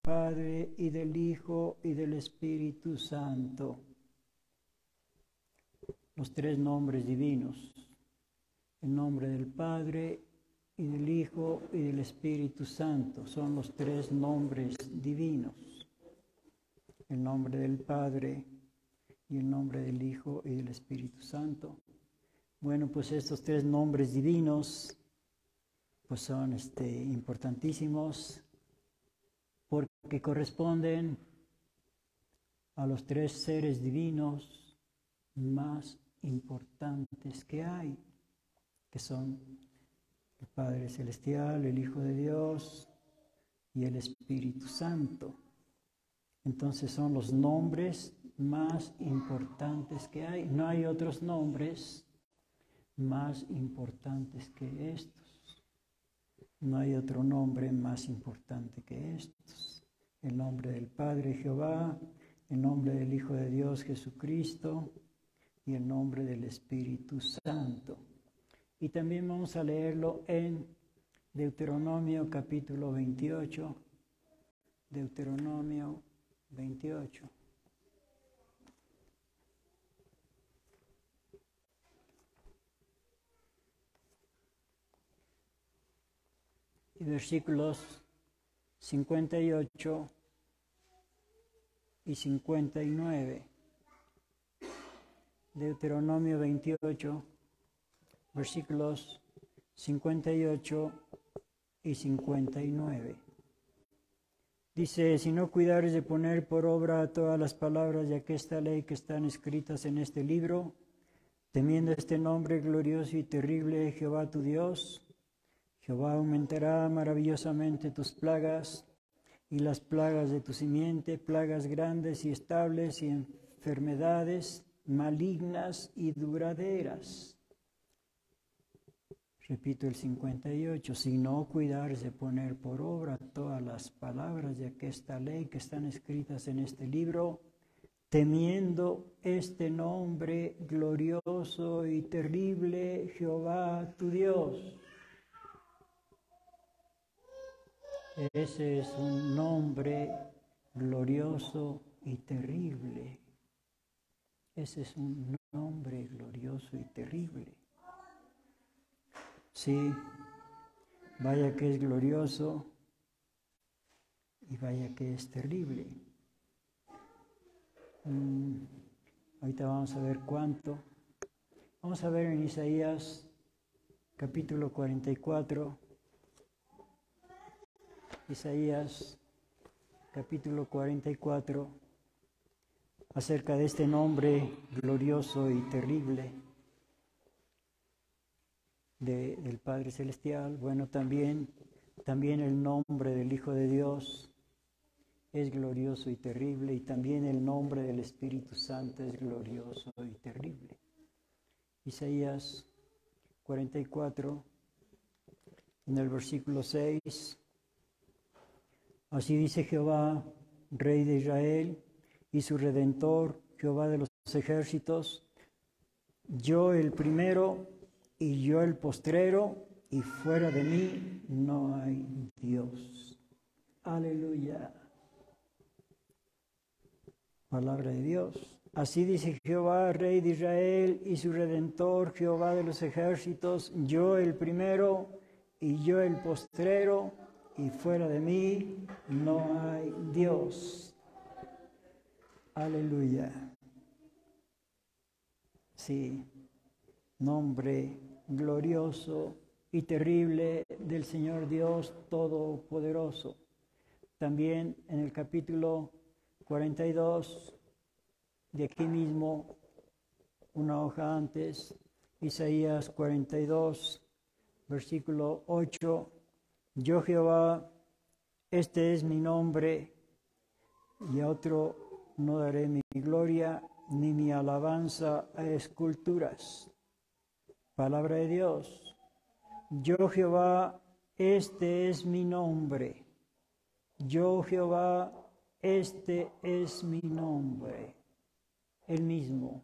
Padre, y del Hijo, y del Espíritu Santo. Los tres nombres divinos. El nombre del Padre, y del Hijo, y del Espíritu Santo. Son los tres nombres divinos. El nombre del Padre, y el nombre del Hijo, y del Espíritu Santo. Bueno, pues estos tres nombres divinos pues son importantísimos porque corresponden a los tres seres divinos más importantes que hay, que son el Padre Celestial, el Hijo de Dios y el Espíritu Santo. Entonces son los nombres más importantes que hay. No hay otros nombres más importantes que estos. No hay otro nombre más importante que estos. El nombre del Padre Jehová, el nombre del Hijo de Dios Jesucristo y el nombre del Espíritu Santo. Y también vamos a leerlo en Deuteronomio capítulo 28. Deuteronomio 28. Y versículos 58 y 59. Deuteronomio 28, versículos 58 y 59. Dice, si no cuidares de poner por obra todas las palabras de aquesta ley que están escritas en este libro, temiendo este nombre glorioso y terrible, Jehová tu Dios, Jehová aumentará maravillosamente tus plagas y las plagas de tu simiente, plagas grandes y estables y enfermedades malignas y duraderas. Repito el 58, si no cuidares de poner por obra todas las palabras de aquesta ley que están escritas en este libro, temiendo este nombre glorioso y terrible, Jehová tu Dios. Ese es un nombre glorioso y terrible. Ese es un nombre glorioso y terrible. Sí, vaya que es glorioso y vaya que es terrible. Ahorita vamos a ver cuánto. Vamos a ver en Isaías capítulo 44. Isaías capítulo 44, acerca de este nombre glorioso y terrible del Padre Celestial. Bueno, también el nombre del Hijo de Dios es glorioso y terrible, y también el nombre del Espíritu Santo es glorioso y terrible. Isaías 44, en el versículo 6. Así dice Jehová, Rey de Israel, y su Redentor, Jehová de los ejércitos, yo el primero y yo el postrero, y fuera de mí no hay Dios. Aleluya. Palabra de Dios. Así dice Jehová, Rey de Israel, y su Redentor, Jehová de los ejércitos, yo el primero y yo el postrero, y fuera de mí no hay Dios. Aleluya. Sí, nombre glorioso y terrible del Señor Dios Todopoderoso. También en el capítulo 42, de aquí mismo, una hoja antes, Isaías 42, versículo 8. Yo Jehová, este es mi nombre, y a otro no daré mi gloria, ni mi alabanza a esculturas. Palabra de Dios. Yo Jehová, este es mi nombre. Yo Jehová, este es mi nombre. El mismo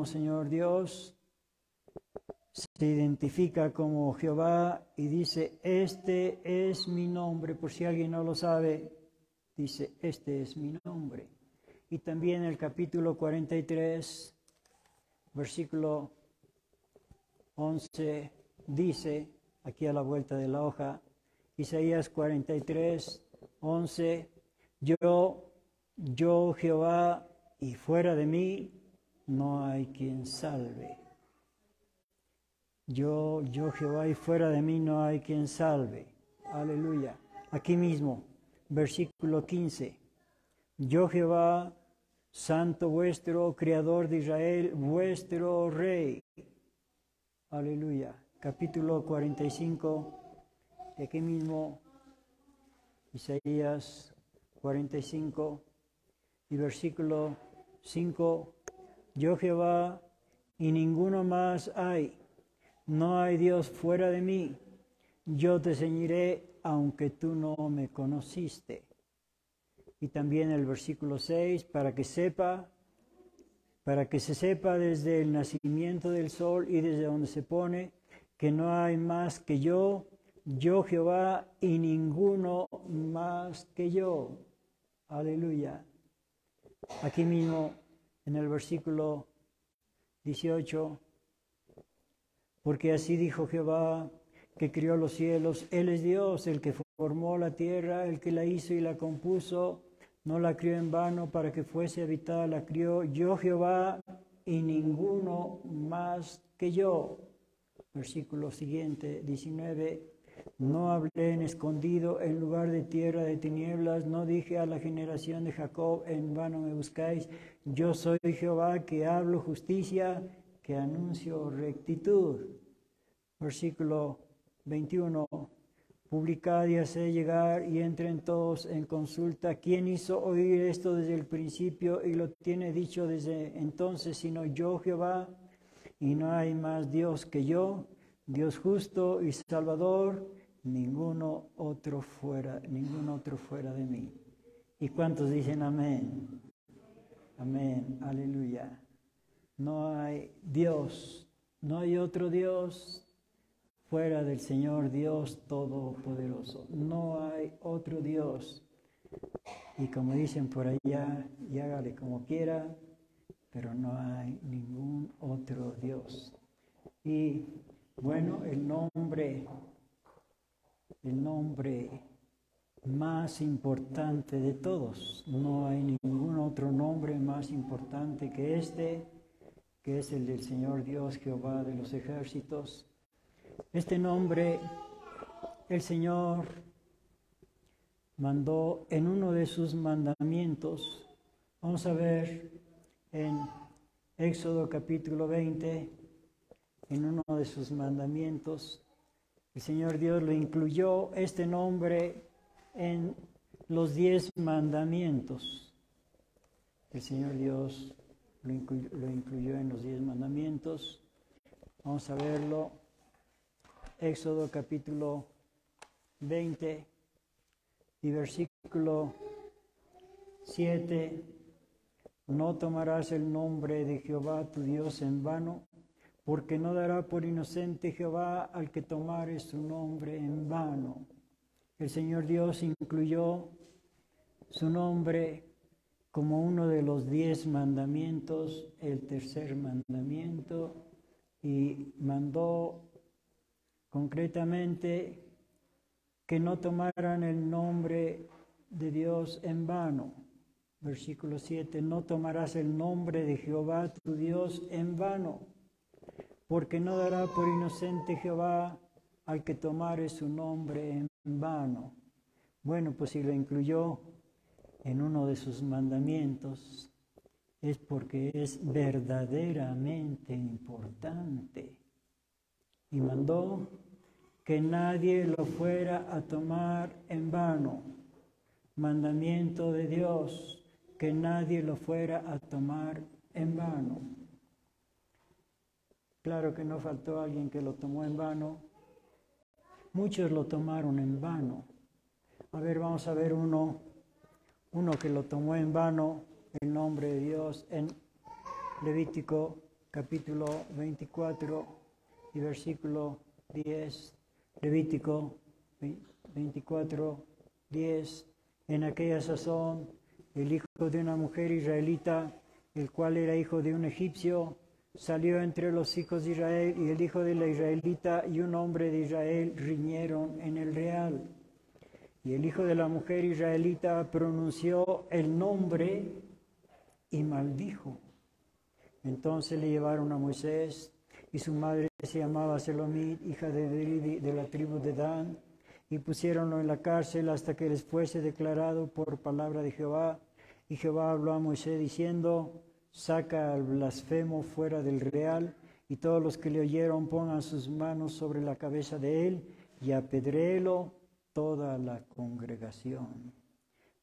Señor Dios se identifica como Jehová y dice, este es mi nombre. Por si alguien no lo sabe, dice, este es mi nombre. Y también el capítulo 43, versículo 11, dice, aquí a la vuelta de la hoja, Isaías 43, 11, yo Jehová, y fuera de mí no hay quien salve. Yo Jehová, y fuera de mí no hay quien salve. Aleluya. Aquí mismo, versículo 15. Yo Jehová, santo vuestro, creador de Israel, vuestro rey. Aleluya. Capítulo 45, aquí mismo, Isaías 45 y versículo 5. Yo Jehová, y ninguno más hay. No hay Dios fuera de mí. Yo te ceñiré, aunque tú no me conociste. Y también el versículo 6, para que se sepa desde el nacimiento del sol y desde donde se pone, que no hay más que yo Jehová, y ninguno más que yo. Aleluya. Aquí mismo, en el versículo 18, porque así dijo Jehová, que crió los cielos, Él es Dios, el que formó la tierra, el que la hizo y la compuso, no la crió en vano para que fuese habitada, la crió yo Jehová, y ninguno más que yo. Versículo siguiente, 19, no hablé en escondido en lugar de tierra de tinieblas, no dije a la generación de Jacob, en vano me buscáis, yo soy Jehová que hablo justicia, que anuncio rectitud. Versículo 21, publicad y haced llegar y entren todos en consulta. ¿Quién hizo oír esto desde el principio y lo tiene dicho desde entonces, sino yo Jehová? Y no hay más Dios que yo, Dios justo y Salvador, ningún otro fuera de mí. ¿Y cuántos dicen amén? Amén, aleluya. No hay Dios, no hay otro Dios fuera del Señor Dios Todopoderoso. No hay otro Dios. Y como dicen por allá, y hágale como quiera, pero no hay ningún otro Dios. Y bueno, el nombre más importante de todos. No hay ningún otro nombre más importante que este, que es el del Señor Dios Jehová de los ejércitos. Este nombre el Señor mandó en uno de sus mandamientos. Vamos a ver en Éxodo capítulo 20, en uno de sus mandamientos, el Señor Dios lo incluyó este nombre en los 10 mandamientos. El Señor Dios lo incluyó en los 10 mandamientos. Vamos a verlo. Éxodo capítulo 20 y versículo 7. No tomarás el nombre de Jehová tu Dios en vano, porque no dará por inocente Jehová al que tomare su nombre en vano. El Señor Dios incluyó su nombre como uno de los 10 mandamientos, el tercer mandamiento, y mandó concretamente que no tomaran el nombre de Dios en vano. Versículo 7, no tomarás el nombre de Jehová tu Dios en vano, porque no dará por inocente Jehová al que tomare su nombre en vano. Bueno, pues si lo incluyó en uno de sus mandamientos, es porque es verdaderamente importante. Y mandó que nadie lo fuera a tomar en vano. Mandamiento de Dios, que nadie lo fuera a tomar en vano. Claro que no faltó alguien que lo tomó en vano. Muchos lo tomaron en vano. A ver, vamos a ver uno que lo tomó en vano, el nombre de Dios, en Levítico capítulo 24, y versículo 10, Levítico 24, 10. En aquella sazón, el hijo de una mujer israelita, el cual era hijo de un egipcio, salió entre los hijos de Israel, y el hijo de la israelita y un hombre de Israel riñeron en el real. Y el hijo de la mujer israelita pronunció el nombre y maldijo. Entonces le llevaron a Moisés, y su madre se llamaba Selomit, hija de la tribu de Dan, y pusiéronlo en la cárcel hasta que les fuese declarado por palabra de Jehová. Y Jehová habló a Moisés diciendo: saca al blasfemo fuera del real, y todos los que le oyeron pongan sus manos sobre la cabeza de él, y apedréelo toda la congregación.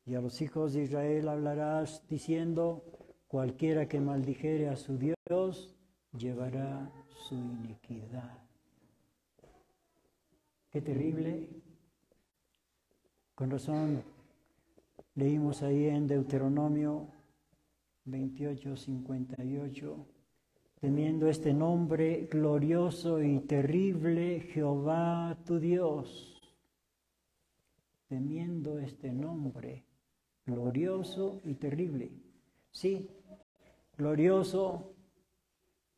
Y a los hijos de Israel hablarás diciendo: cualquiera que maldijere a su Dios, llevará su iniquidad. Qué terrible. Con razón leímos ahí en Deuteronomio 28, 58, temiendo este nombre glorioso y terrible, Jehová tu Dios. Temiendo este nombre glorioso y terrible. Sí, glorioso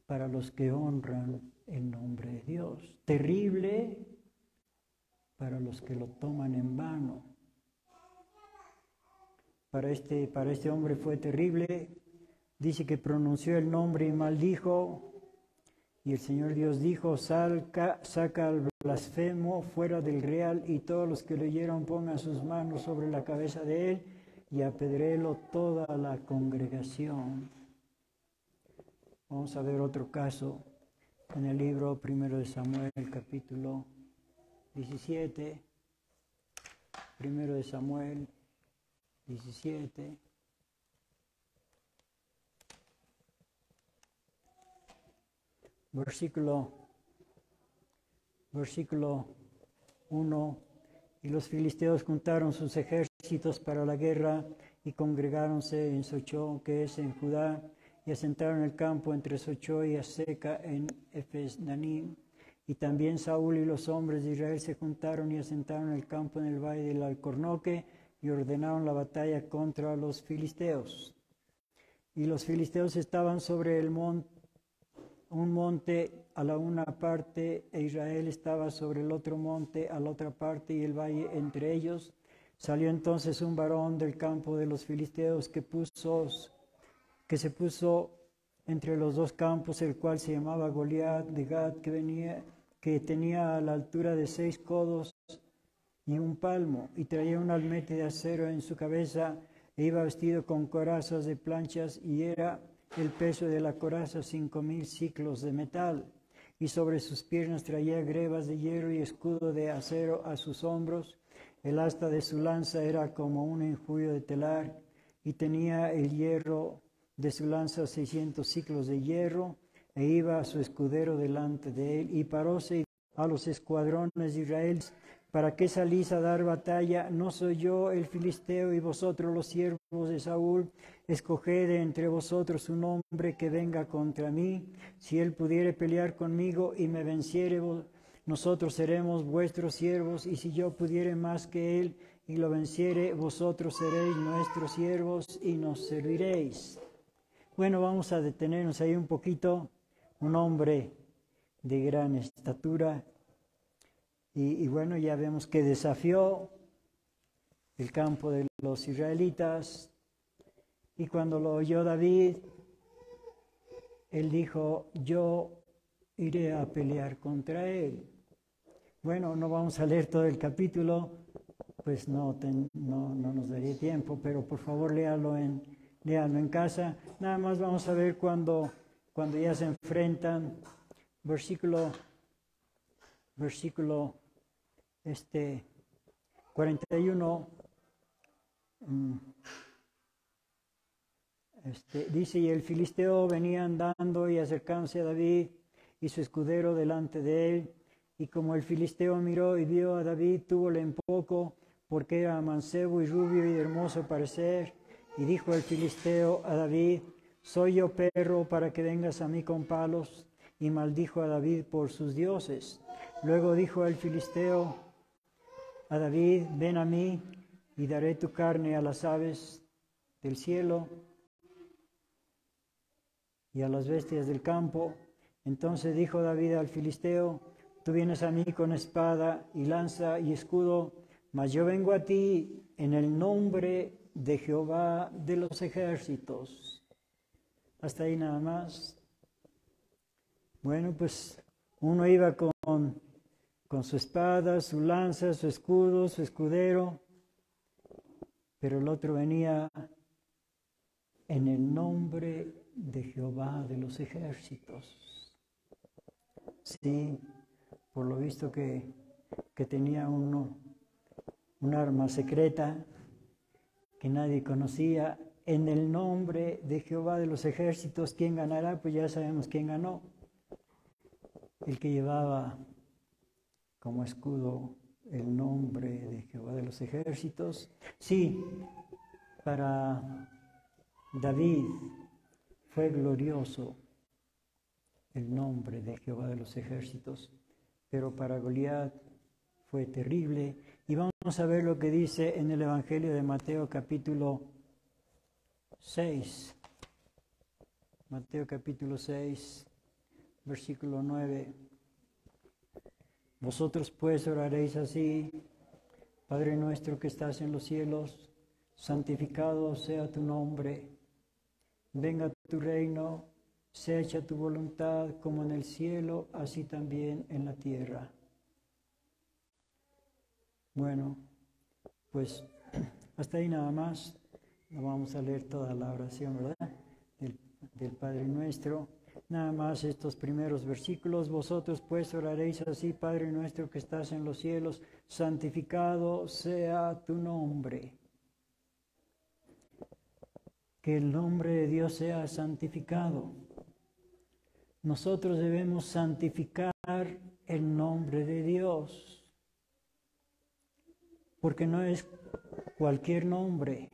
para los que honran el nombre de Dios. Terrible para los que lo toman en vano. Para este hombre fue terrible. Dice que pronunció el nombre y maldijo. Y el Señor Dios dijo: saca al blasfemo fuera del real, y todos los que lo oyeron pongan sus manos sobre la cabeza de él, y apedréelo toda la congregación. Vamos a ver otro caso en el libro 1 de Samuel, capítulo 17. 1 de Samuel 17. Versículo 1. Y los filisteos juntaron sus ejércitos para la guerra y congregáronse en Sochó, que es en Judá, y asentaron el campo entre Sochó y Aseca en Efes-Danim. Y también Saúl y los hombres de Israel se juntaron y asentaron el campo en el valle del Alcornoque y ordenaron la batalla contra los filisteos. Y los filisteos estaban sobre un monte a la una parte, e Israel estaba sobre el otro monte a la otra parte, y el valle entre ellos. Salió entonces un varón del campo de los filisteos que se puso entre los dos campos, el cual se llamaba Goliat de Gat, que tenía a la altura de 6 codos y un palmo, y traía un almete de acero en su cabeza, e iba vestido con corazas de planchas, y era el peso de la coraza 5,000 siclos de metal. Y sobre sus piernas traía grebas de hierro y escudo de acero a sus hombros. El asta de su lanza era como un enjullo de telar, y tenía el hierro de su lanza 600 siclos de hierro, e iba su escudero delante de él. Y paróse a los escuadrones de Israel: ¿para qué salís a dar batalla? ¿No soy yo el filisteo y vosotros los siervos de Saúl? Escoged entre vosotros un hombre que venga contra mí. Si él pudiere pelear conmigo y me venciere, nosotros seremos vuestros siervos, y si yo pudiere más que él y lo venciere, vosotros seréis nuestros siervos y nos serviréis. Bueno, vamos a detenernos ahí un poquito. Un hombre de gran estatura, y bueno, ya vemos que desafió el campo de los israelitas, y cuando lo oyó David, él dijo: yo iré a pelear contra él. Bueno, no vamos a leer todo el capítulo, pues no nos daría tiempo, pero por favor léalo en casa. Nada más vamos a ver cuando ya se enfrentan. Versículo 41, dice: y el filisteo venía andando y acercándose a David y su escudero delante de él, y como el filisteo miró y vio a David, túvole en poco, porque era mancebo y rubio y de hermoso parecer, y dijo el filisteo a David: ¿soy yo perro para que vengas a mí con palos? y maldijo a David por sus dioses. Luego dijo el filisteo a David: ven a mí y daré tu carne a las aves del cielo y a las bestias del campo. Entonces dijo David al filisteo: tú vienes a mí con espada y lanza y escudo, mas yo vengo a ti en el nombre de Jehová de los ejércitos. Hasta ahí nada más. Bueno, pues uno iba con su espada, su lanza, su escudo, su escudero, pero el otro venía en el nombre de Jehová de los ejércitos. Sí, por lo visto que tenía un arma secreta que nadie conocía. En el nombre de Jehová de los ejércitos, ¿quién ganará? Pues ya sabemos quién ganó. El que llevaba como escudo el nombre de Jehová de los ejércitos. Sí, para David fue glorioso el nombre de Jehová de los ejércitos, pero para Goliat fue terrible. Y vamos a ver lo que dice en el Evangelio de Mateo capítulo 6. Mateo capítulo 6, versículo 9. Vosotros pues oraréis así: Padre nuestro que estás en los cielos, santificado sea tu nombre. Venga tu reino, sea hecha tu voluntad como en el cielo, así también en la tierra. Bueno, pues hasta ahí nada más. No vamos a leer toda la oración, ¿verdad? Del Padre Nuestro. Nada más estos primeros versículos. Vosotros pues oraréis así: Padre nuestro que estás en los cielos, santificado sea tu nombre. Que el nombre de Dios sea santificado. Nosotros debemos santificar el nombre de Dios, porque no es cualquier nombre,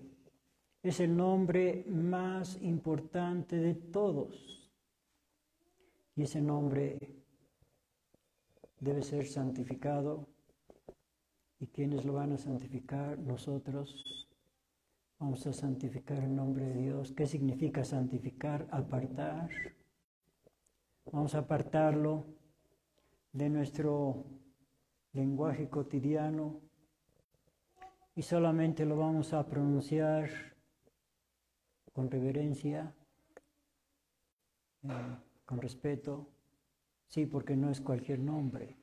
es el nombre más importante de todos. Y ese nombre debe ser santificado. ¿Y quiénes lo van a santificar? Nosotros. Vamos a santificar el nombre de Dios. ¿Qué significa santificar? Apartar. Vamos a apartarlo de nuestro lenguaje cotidiano y solamente lo vamos a pronunciar con reverencia, con respeto. Sí, porque no es cualquier nombre.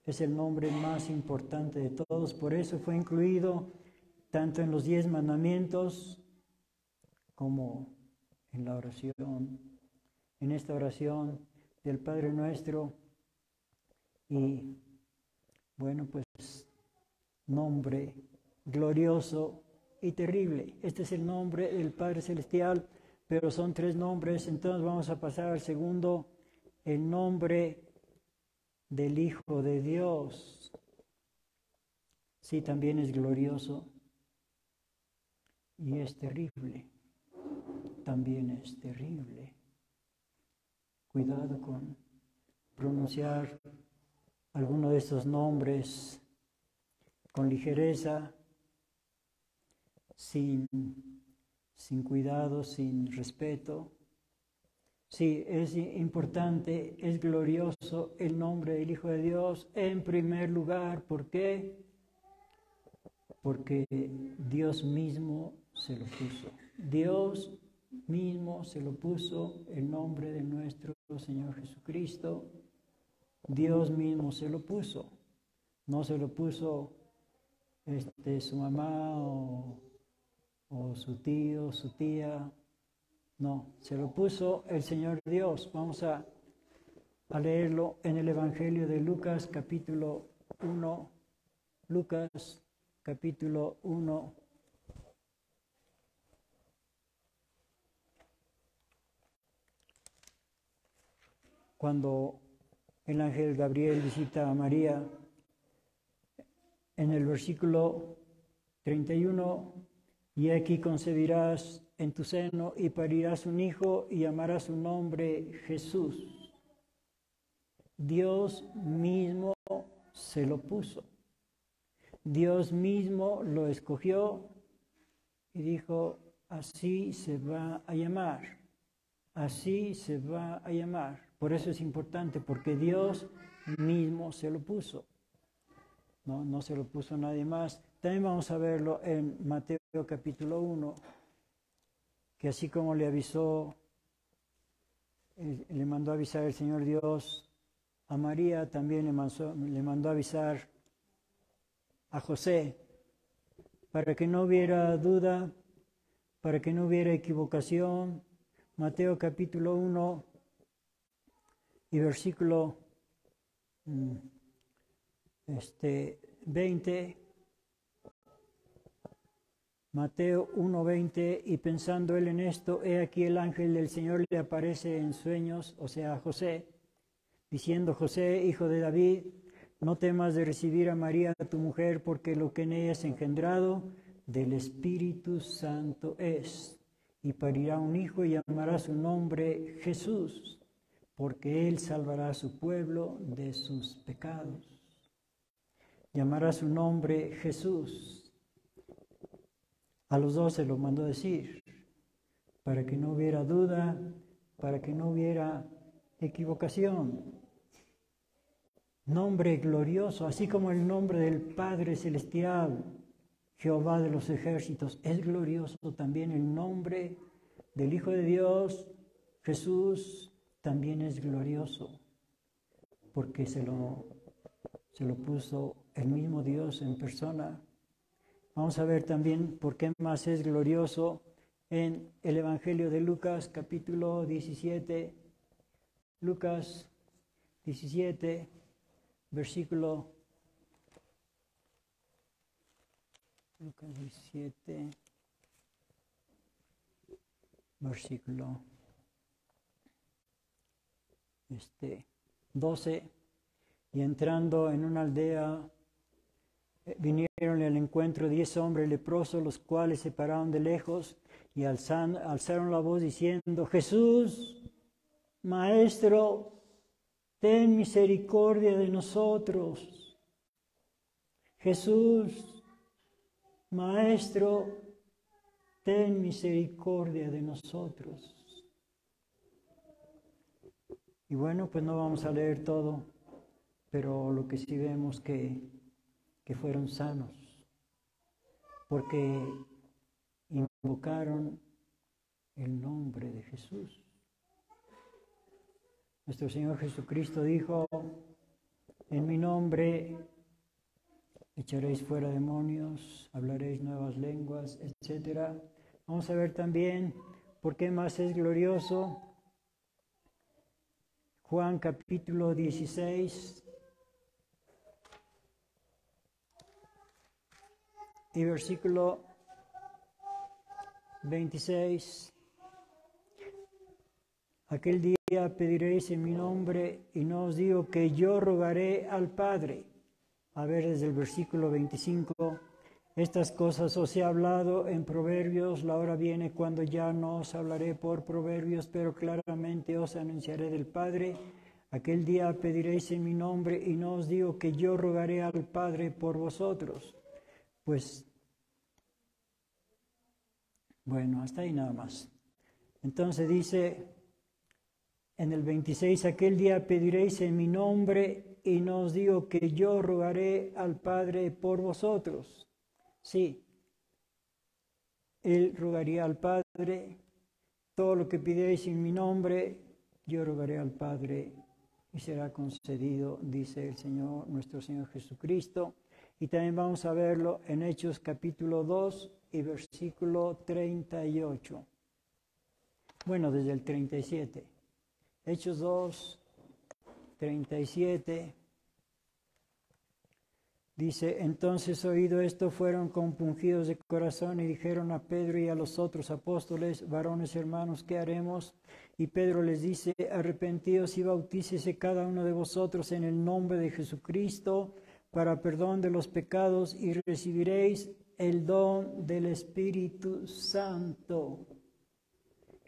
Es el nombre más importante de todos. Por eso fue incluido tanto en los 10 mandamientos como en la oración, en esta oración del Padre Nuestro. Y bueno, pues nombre glorioso y terrible. Este es el nombre del Padre Celestial, pero son 3 nombres. Entonces vamos a pasar al segundo, el nombre del Hijo de Dios. Sí, también es glorioso. Y es terrible, también es terrible. Cuidado con pronunciar alguno de estos nombres con ligereza, sin cuidado, sin respeto. Sí, es importante, es glorioso el nombre del Hijo de Dios en primer lugar. ¿Por qué? Porque Dios mismo se lo puso. Dios mismo se lo puso, el nombre de nuestro Señor Jesucristo. Dios mismo se lo puso. No se lo puso su mamá o su tío, su tía. No, se lo puso el Señor Dios. Vamos a leerlo en el Evangelio de Lucas, capítulo 1. Lucas, capítulo 1. Cuando el ángel Gabriel visita a María, en el versículo 31, y aquí concebirás en tu seno y parirás un hijo y llamarás su nombre Jesús. Dios mismo se lo puso. Dios mismo lo escogió y dijo, así se va a llamar. Así se va a llamar. Por eso es importante, porque Dios mismo se lo puso. No se lo puso nadie más. También vamos a verlo en Mateo capítulo 1, que así como le mandó avisar el Señor Dios a María, también le mandó avisar a José, para que no hubiera duda, para que no hubiera equivocación. Mateo capítulo 1 y versículo 20. Mateo 1:20, y pensando él en esto, he aquí el ángel del Señor le aparece en sueños, o sea, a José, diciendo, José, hijo de David, no temas de recibir a María, tu mujer, porque lo que en ella es engendrado del Espíritu Santo es, y parirá un hijo y llamará su nombre Jesús, porque él salvará a su pueblo de sus pecados. Llamará su nombre Jesús. A los dos se lo mandó decir, para que no hubiera duda, para que no hubiera equivocación. Nombre glorioso, así como el nombre del Padre Celestial, Jehová de los ejércitos, es glorioso también el nombre del Hijo de Dios, Jesús, también es glorioso, porque se lo puso el mismo Dios en persona. Vamos a ver también por qué más es glorioso en el Evangelio de Lucas, capítulo 17. Lucas 17, versículo. Lucas 17, versículo 12. Y entrando en una aldea, vinieron al encuentro 10 hombres leprosos, los cuales se pararon de lejos y alzaron la voz diciendo, Jesús, Maestro, ten misericordia de nosotros. Jesús, Maestro, ten misericordia de nosotros. Y bueno, pues no vamos a leer todo, pero lo que sí vemos que fueron sanos, porque invocaron el nombre de Jesús. Nuestro Señor Jesucristo dijo, en mi nombre echaréis fuera demonios, hablaréis nuevas lenguas, etc. Vamos a ver también por qué más es glorioso. Juan capítulo 16 y versículo 26. Aquel día pediréis en mi nombre y no os digo que yo rogaré al Padre. A ver desde el versículo 25. Estas cosas os he hablado en proverbios, la hora viene cuando ya no os hablaré por proverbios, pero claramente os anunciaré del Padre. Aquel día pediréis en mi nombre y no os digo que yo rogaré al Padre por vosotros. Pues, bueno, hasta ahí nada más. Entonces dice en el 26, aquel día pediréis en mi nombre y no os digo que yo rogaré al Padre por vosotros. Sí, Él rogaría al Padre, todo lo que pidéis en mi nombre, yo rogaré al Padre y será concedido, dice el Señor, nuestro Señor Jesucristo. Y también vamos a verlo en Hechos capítulo 2 y versículo 38. Bueno, desde el 37. Hechos 2, 37. Dice, entonces oído esto, fueron compungidos de corazón y dijeron a Pedro y a los otros apóstoles, varones hermanos, ¿qué haremos? Y Pedro les dice, arrepentíos y bautícese cada uno de vosotros en el nombre de Jesucristo para perdón de los pecados y recibiréis el don del Espíritu Santo.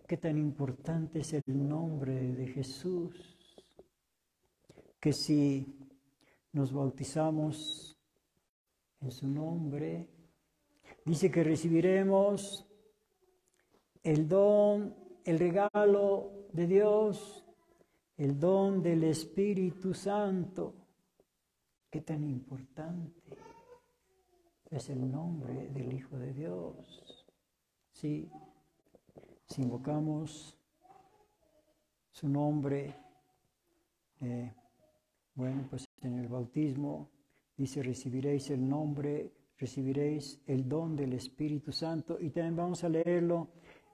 Qué tan importante es el nombre de Jesús. que si nos bautizamos en su nombre, dice que recibiremos el don, el regalo de Dios, el don del Espíritu Santo. Qué tan importante es el nombre del Hijo de Dios. Sí, si invocamos su nombre, bueno, pues en el bautismo dice: recibiréis el nombre, recibiréis el don del Espíritu Santo. Y también vamos a leerlo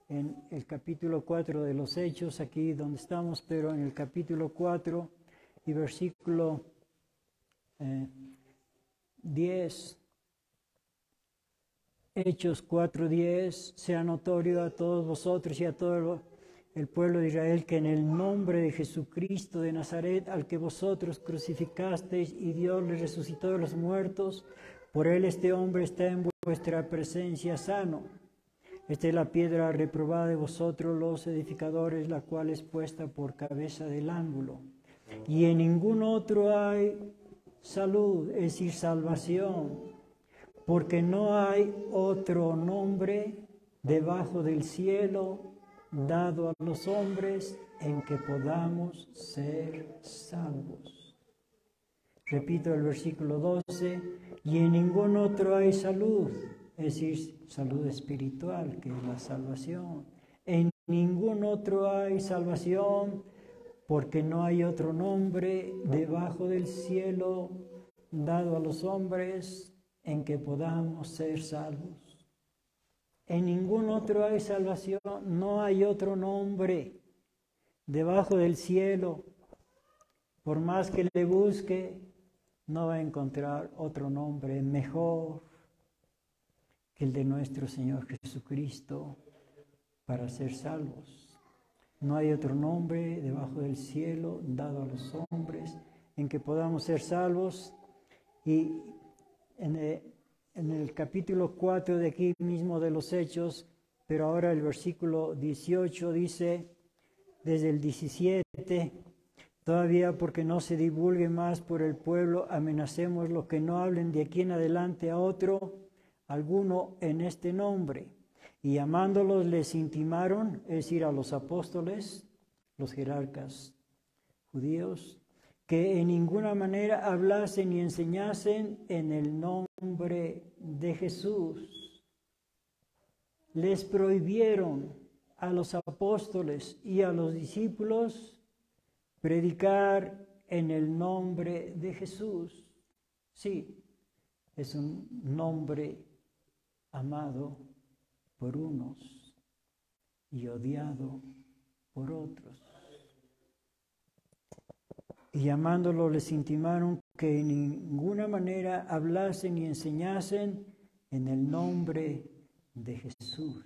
en el capítulo 4 de los Hechos, aquí donde estamos, pero en el capítulo 4 y versículo 10. Hechos 4:10, sea notorio a todos vosotros y a todo el pueblo de Israel que en el nombre de Jesucristo de Nazaret, al que vosotros crucificasteis y Dios le resucitó de los muertos, por él este hombre está en vuestra presencia sano. Esta es la piedra reprobada de vosotros los edificadores, la cual es puesta por cabeza del ángulo. Y en ningún otro hay salud, es decir, salvación, porque no hay otro nombre debajo del cielo dado a los hombres en que podamos ser salvos. Repito el versículo 12, y en ningún otro hay salud, es decir, salud espiritual, que es la salvación. En ningún otro hay salvación, porque no hay otro nombre debajo del cielo dado a los hombres en que podamos ser salvos. En ningún otro hay salvación, no hay otro nombre debajo del cielo. Por más que le busque, no va a encontrar otro nombre mejor que el de nuestro Señor Jesucristo para ser salvos. No hay otro nombre debajo del cielo dado a los hombres en que podamos ser salvos. Y en el capítulo 4 de aquí mismo de los Hechos, pero ahora el versículo 18 dice, desde el 17, todavía porque no se divulgue más por el pueblo, amenacemos los que no hablen de aquí en adelante a otro alguno en este nombre. Y llamándolos les intimaron, es decir, a los apóstoles, los jerarcas judíos, que en ninguna manera hablasen ni enseñasen en el nombre de Jesús. Les prohibieron a los apóstoles y a los discípulos predicar en el nombre de Jesús. Sí, es un nombre amado por unos y odiado por otros. Y llamándolo les intimaron que en ninguna manera hablasen ni enseñasen en el nombre de Jesús.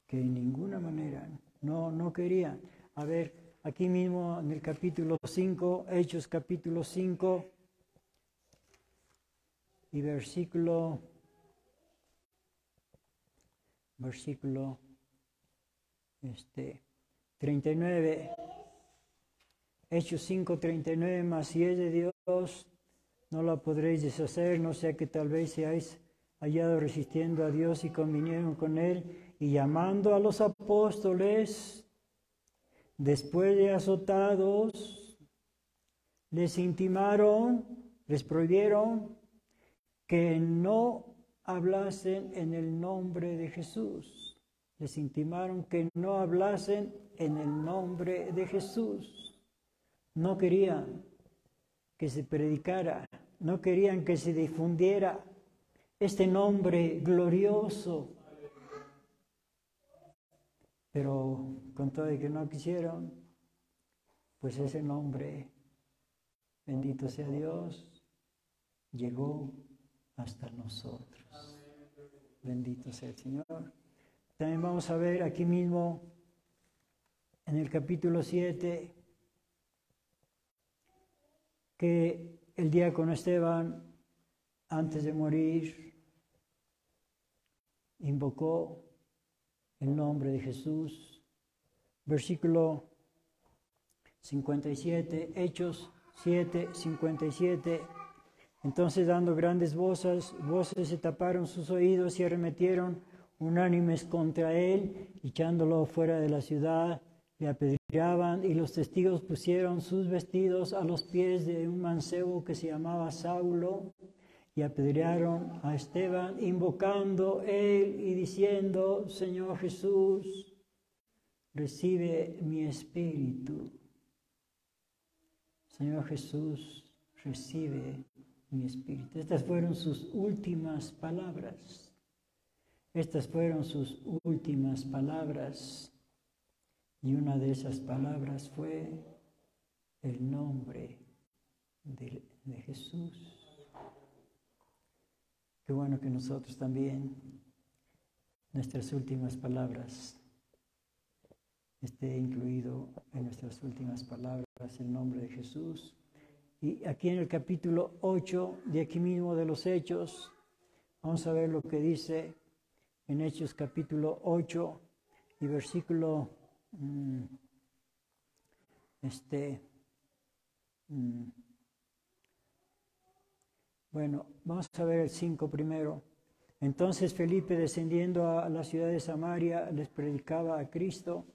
Que en ninguna manera, no querían. A ver, aquí mismo en el capítulo 5, Hechos capítulo 5 y versículo 39. Hechos 5:39, mas si es de Dios, no la podréis deshacer, no sea que tal vez seáis hallado resistiendo a Dios, y convinieron con él, y llamando a los apóstoles, después de azotados, les intimaron, les prohibieron que no hablasen en el nombre de Jesús. Les intimaron que no hablasen en el nombre de Jesús. No querían que se predicara, no querían que se difundiera este nombre glorioso. Pero con todo y que no quisieron, pues ese nombre, bendito sea Dios, llegó hasta nosotros. Bendito sea el Señor. También vamos a ver aquí mismo en el capítulo 7 que el diácono Esteban, antes de morir, invocó el nombre de Jesús. Versículo 57, Hechos 7, 57. Entonces, dando grandes voces se taparon sus oídos y arremetieron unánimes contra él, echándolo fuera de la ciudad, le apedreaban, y los testigos pusieron sus vestidos a los pies de un mancebo que se llamaba Saulo, y apedrearon a Esteban, invocando él y diciendo: Señor Jesús, recibe mi espíritu. Señor Jesús, recibe mi espíritu. Estas fueron sus últimas palabras. Estas fueron sus últimas palabras. Y una de esas palabras fue el nombre de Jesús. Qué bueno que nosotros también, nuestras últimas palabras, esté incluido en nuestras últimas palabras el nombre de Jesús. Y aquí en el capítulo 8, de aquí mismo de los Hechos, vamos a ver lo que dice en Hechos capítulo 8 y versículo, bueno, vamos a ver el 5 primero. Entonces Felipe, descendiendo a la ciudad de Samaria, les predicaba a Cristo,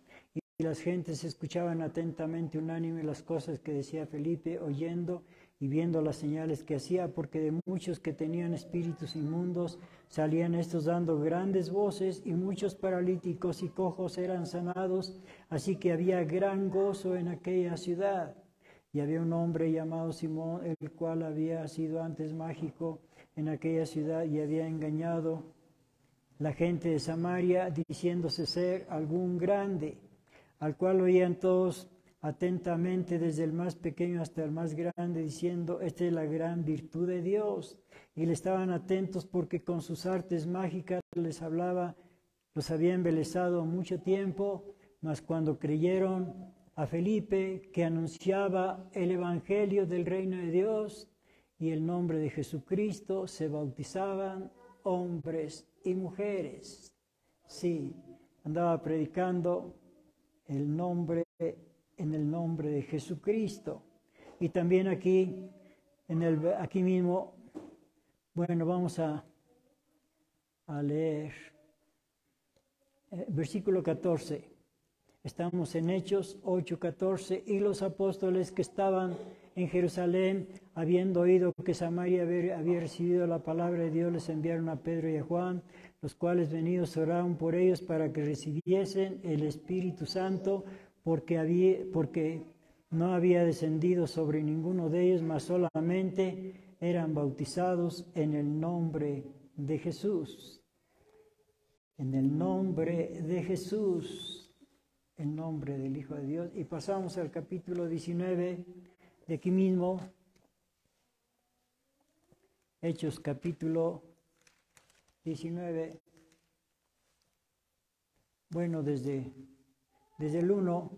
y las gentes escuchaban atentamente unánime las cosas que decía Felipe, oyendo y viendo las señales que hacía, porque de muchos que tenían espíritus inmundos salían estos dando grandes voces, y muchos paralíticos y cojos eran sanados, así que había gran gozo en aquella ciudad. Y había un hombre llamado Simón, el cual había sido antes mágico en aquella ciudad y había engañado la gente de Samaria, diciéndose ser algún grande, al cual oían todos atentamente, desde el más pequeño hasta el más grande, diciendo: esta es la gran virtud de Dios. Y le estaban atentos porque con sus artes mágicas les hablaba, los había embelesado mucho tiempo, mas cuando creyeron a Felipe, que anunciaba el evangelio del reino de Dios y el nombre de Jesucristo, se bautizaban hombres y mujeres. Sí, andaba predicando en el nombre de Jesucristo. Y también aquí mismo, bueno, vamos a leer versículo 14. Estamos en Hechos 8:14. Y los apóstoles que estaban en Jerusalén, habiendo oído que Samaria había recibido la palabra de Dios, les enviaron a Pedro y a Juan, los cuales venidos oraron por ellos para que recibiesen el Espíritu Santo, porque no había descendido sobre ninguno de ellos, mas solamente eran bautizados en el nombre de Jesús. En el nombre de Jesús, el nombre del Hijo de Dios. Y pasamos al capítulo 19 de aquí mismo, Hechos capítulo 19. Bueno, desde el 1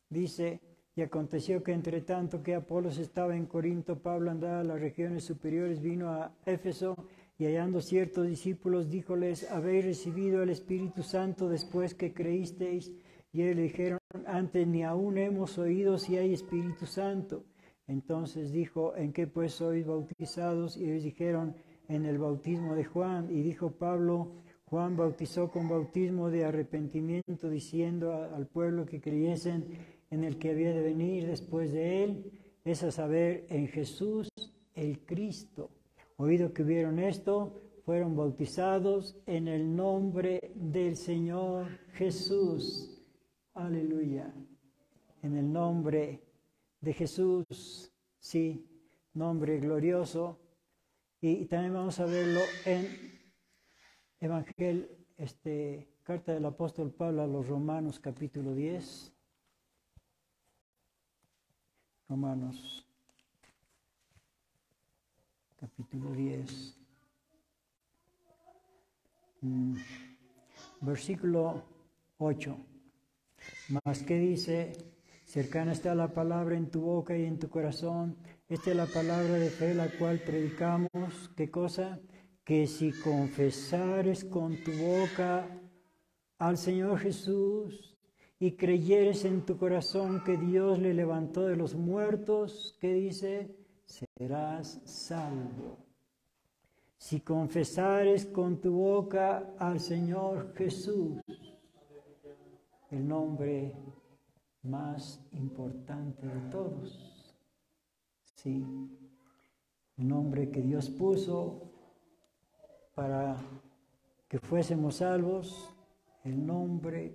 dice: y aconteció que entre tanto que Apolos estaba en Corinto, Pablo andaba a las regiones superiores, vino a Éfeso, y hallando ciertos discípulos, díjoles: ¿habéis recibido el Espíritu Santo después que creísteis? Y ellos le dijeron: antes ni aún hemos oído si hay Espíritu Santo. Entonces dijo: ¿en qué pues sois bautizados? Y ellos dijeron: en el bautismo de Juan. Y dijo Pablo: Juan bautizó con bautismo de arrepentimiento, diciendo al pueblo que creyesen en el que había de venir después de él, es a saber, en Jesús el Cristo. Oído que vieron esto, fueron bautizados en el nombre del Señor Jesús. Aleluya. En el nombre de Jesús, sí, nombre glorioso. Y también vamos a verlo en Evangelio, carta del apóstol Pablo a los Romanos, capítulo 10. Romanos, capítulo 10. Versículo 8. Mas que dice: cercana está la palabra en tu boca y en tu corazón. Esta es la palabra de fe, la cual predicamos. ¿Qué cosa? Que si confesares con tu boca al Señor Jesús y creyeres en tu corazón que Dios le levantó de los muertos, ¿qué dice? Serás salvo. Si confesares con tu boca al Señor Jesús, el nombre más importante de todos, sí, el nombre que Dios puso para que fuésemos salvos, el nombre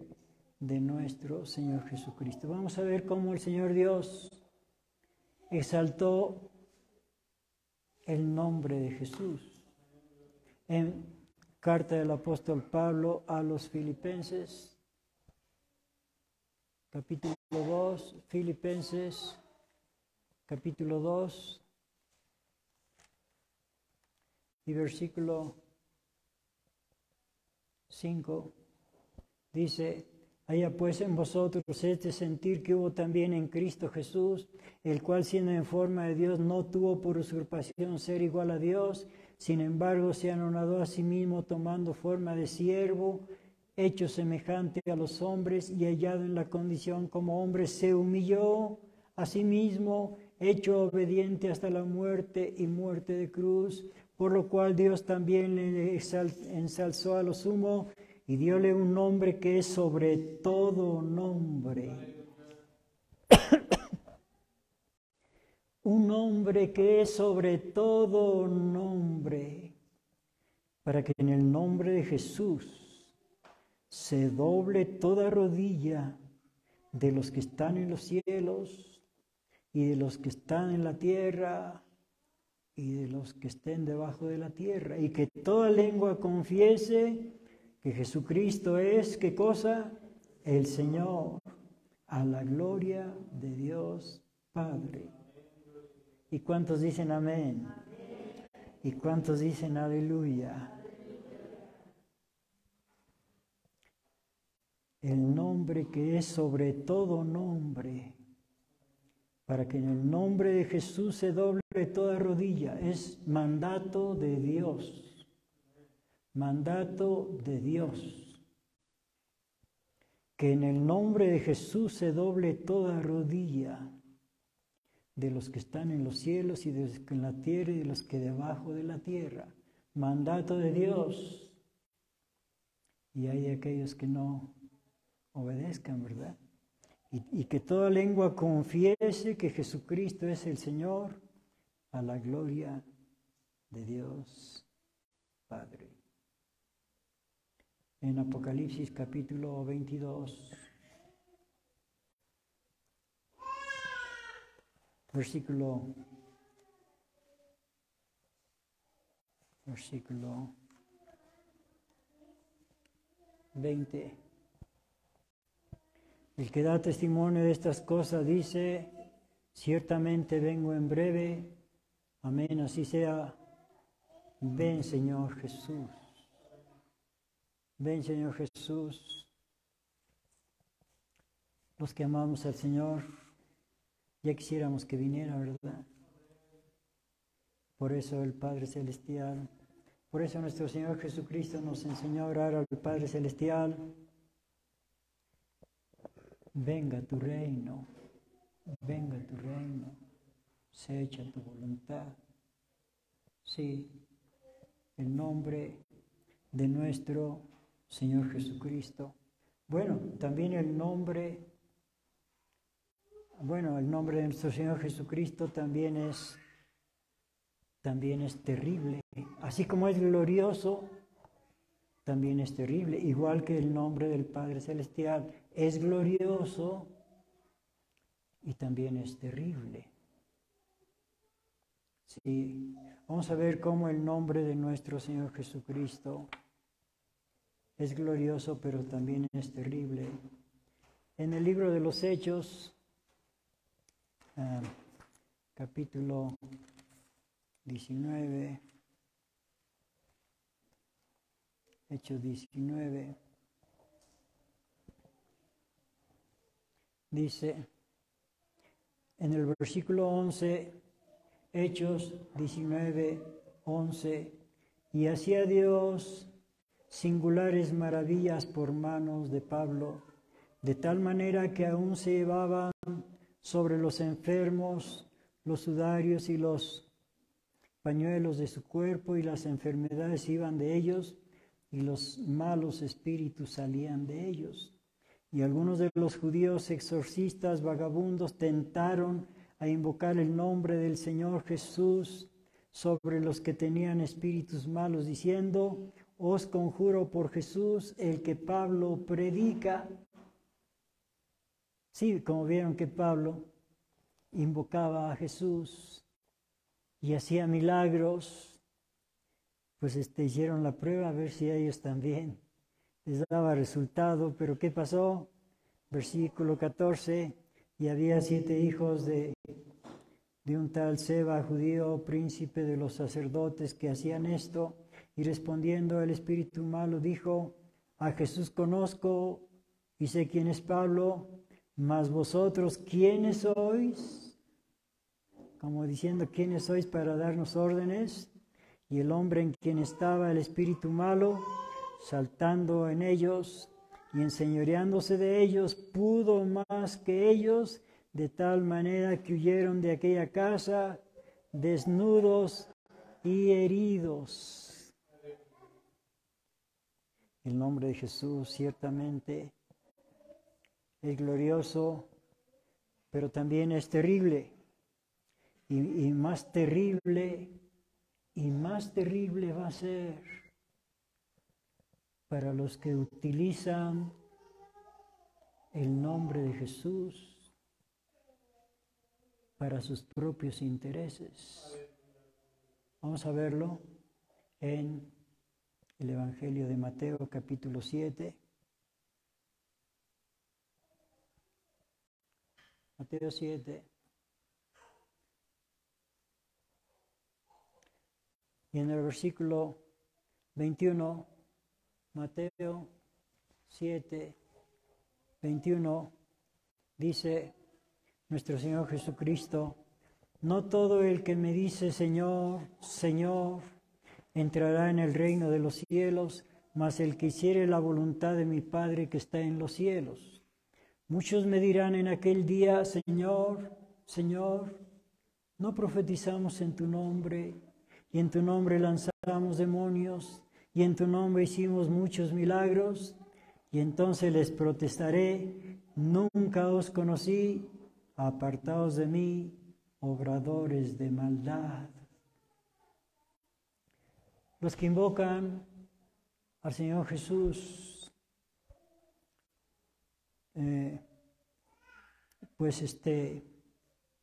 de nuestro Señor Jesucristo. Vamos a ver cómo el Señor Dios exaltó el nombre de Jesús. En carta del apóstol Pablo a los Filipenses, capítulo 2, Filipenses, capítulo 2, y versículo 5, dice: haya pues en vosotros este sentir que hubo también en Cristo Jesús, el cual siendo en forma de Dios no tuvo por usurpación ser igual a Dios, sin embargo se anonadó a sí mismo tomando forma de siervo, hecho semejante a los hombres y hallado en la condición como hombre, se humilló a sí mismo, hecho obediente hasta la muerte y muerte de cruz, por lo cual Dios también le ensalzó a lo sumo y diole un nombre que es sobre todo nombre. Un nombre que es sobre todo nombre, para que en el nombre de Jesús se doble toda rodilla de los que están en los cielos y de los que están en la tierra y de los que estén debajo de la tierra, y que toda lengua confiese que Jesucristo es, ¿qué cosa? El Señor, a la gloria de Dios Padre. ¿Y cuántos dicen amén? ¿Y cuántos dicen aleluya? El nombre que es sobre todo nombre, para que en el nombre de Jesús se doble toda rodilla, es mandato de Dios. Mandato de Dios. Que en el nombre de Jesús se doble toda rodilla de los que están en los cielos y de los que en la tierra y de los que debajo de la tierra. Mandato de Dios. Y hay aquellos que no obedezcan, ¿verdad? Y que toda lengua confiese que Jesucristo es el Señor, a la gloria de Dios Padre. En Apocalipsis capítulo 22, versículo 20. El que da testimonio de estas cosas dice: ciertamente vengo en breve. Amén, así sea. Ven, Señor Jesús. Ven, Señor Jesús. Los que amamos al Señor, ya quisiéramos que viniera, ¿verdad? Por eso el Padre Celestial, por eso nuestro Señor Jesucristo nos enseñó a orar al Padre Celestial: venga tu reino, sea hecha tu voluntad. Sí, el nombre de nuestro Señor Jesucristo. Bueno, también el nombre de nuestro Señor Jesucristo también es terrible. Así como es glorioso, también es terrible. Igual que el nombre del Padre Celestial es glorioso y también es terrible. Sí, vamos a ver cómo el nombre de nuestro Señor Jesucristo es glorioso, pero también es terrible. En el libro de los Hechos, capítulo 19, Hechos 19, dice en el versículo 11, Hechos 19, 11, y hacía Dios singulares maravillas por manos de Pablo, de tal manera que aún se llevaban sobre los enfermos los sudarios y los pañuelos de su cuerpo, y las enfermedades iban de ellos, y los malos espíritus salían de ellos. Y algunos de los judíos exorcistas vagabundos tentaron a invocar el nombre del Señor Jesús sobre los que tenían espíritus malos, diciendo: os conjuro por Jesús, el que Pablo predica. Sí, como vieron que Pablo invocaba a Jesús y hacía milagros, pues hicieron la prueba a ver si a ellos también les daba resultado. Pero ¿qué pasó? Versículo 14, y había 7 hijos de un tal Seba, judío, príncipe de los sacerdotes, que hacían esto, y respondiendo el espíritu malo dijo: a Jesús conozco y sé quién es Pablo, mas vosotros, ¿quiénes sois? Como diciendo, ¿quiénes sois para darnos órdenes? Y el hombre en quien estaba el espíritu malo, saltando en ellos y enseñoreándose de ellos, pudo más que ellos, de tal manera que huyeron de aquella casa desnudos y heridos. El nombre de Jesús ciertamente es glorioso, pero también es terrible. Y más terrible va a ser para los que utilizan el nombre de Jesús para sus propios intereses. Vamos a verlo en el Evangelio de Mateo, capítulo 7. Mateo 7. Y en el versículo 21, Mateo 7, 21, dice nuestro Señor Jesucristo: no todo el que me dice Señor, Señor, entrará en el reino de los cielos, mas el que hiciere la voluntad de mi Padre que está en los cielos. Muchos me dirán en aquel día: Señor, Señor, ¿no profetizamos en tu nombre? Y en tu nombre lanzamos demonios, y en tu nombre hicimos muchos milagros. Y entonces les protestaré: nunca os conocí, apartaos de mí, obradores de maldad. Los que invocan al Señor Jesús,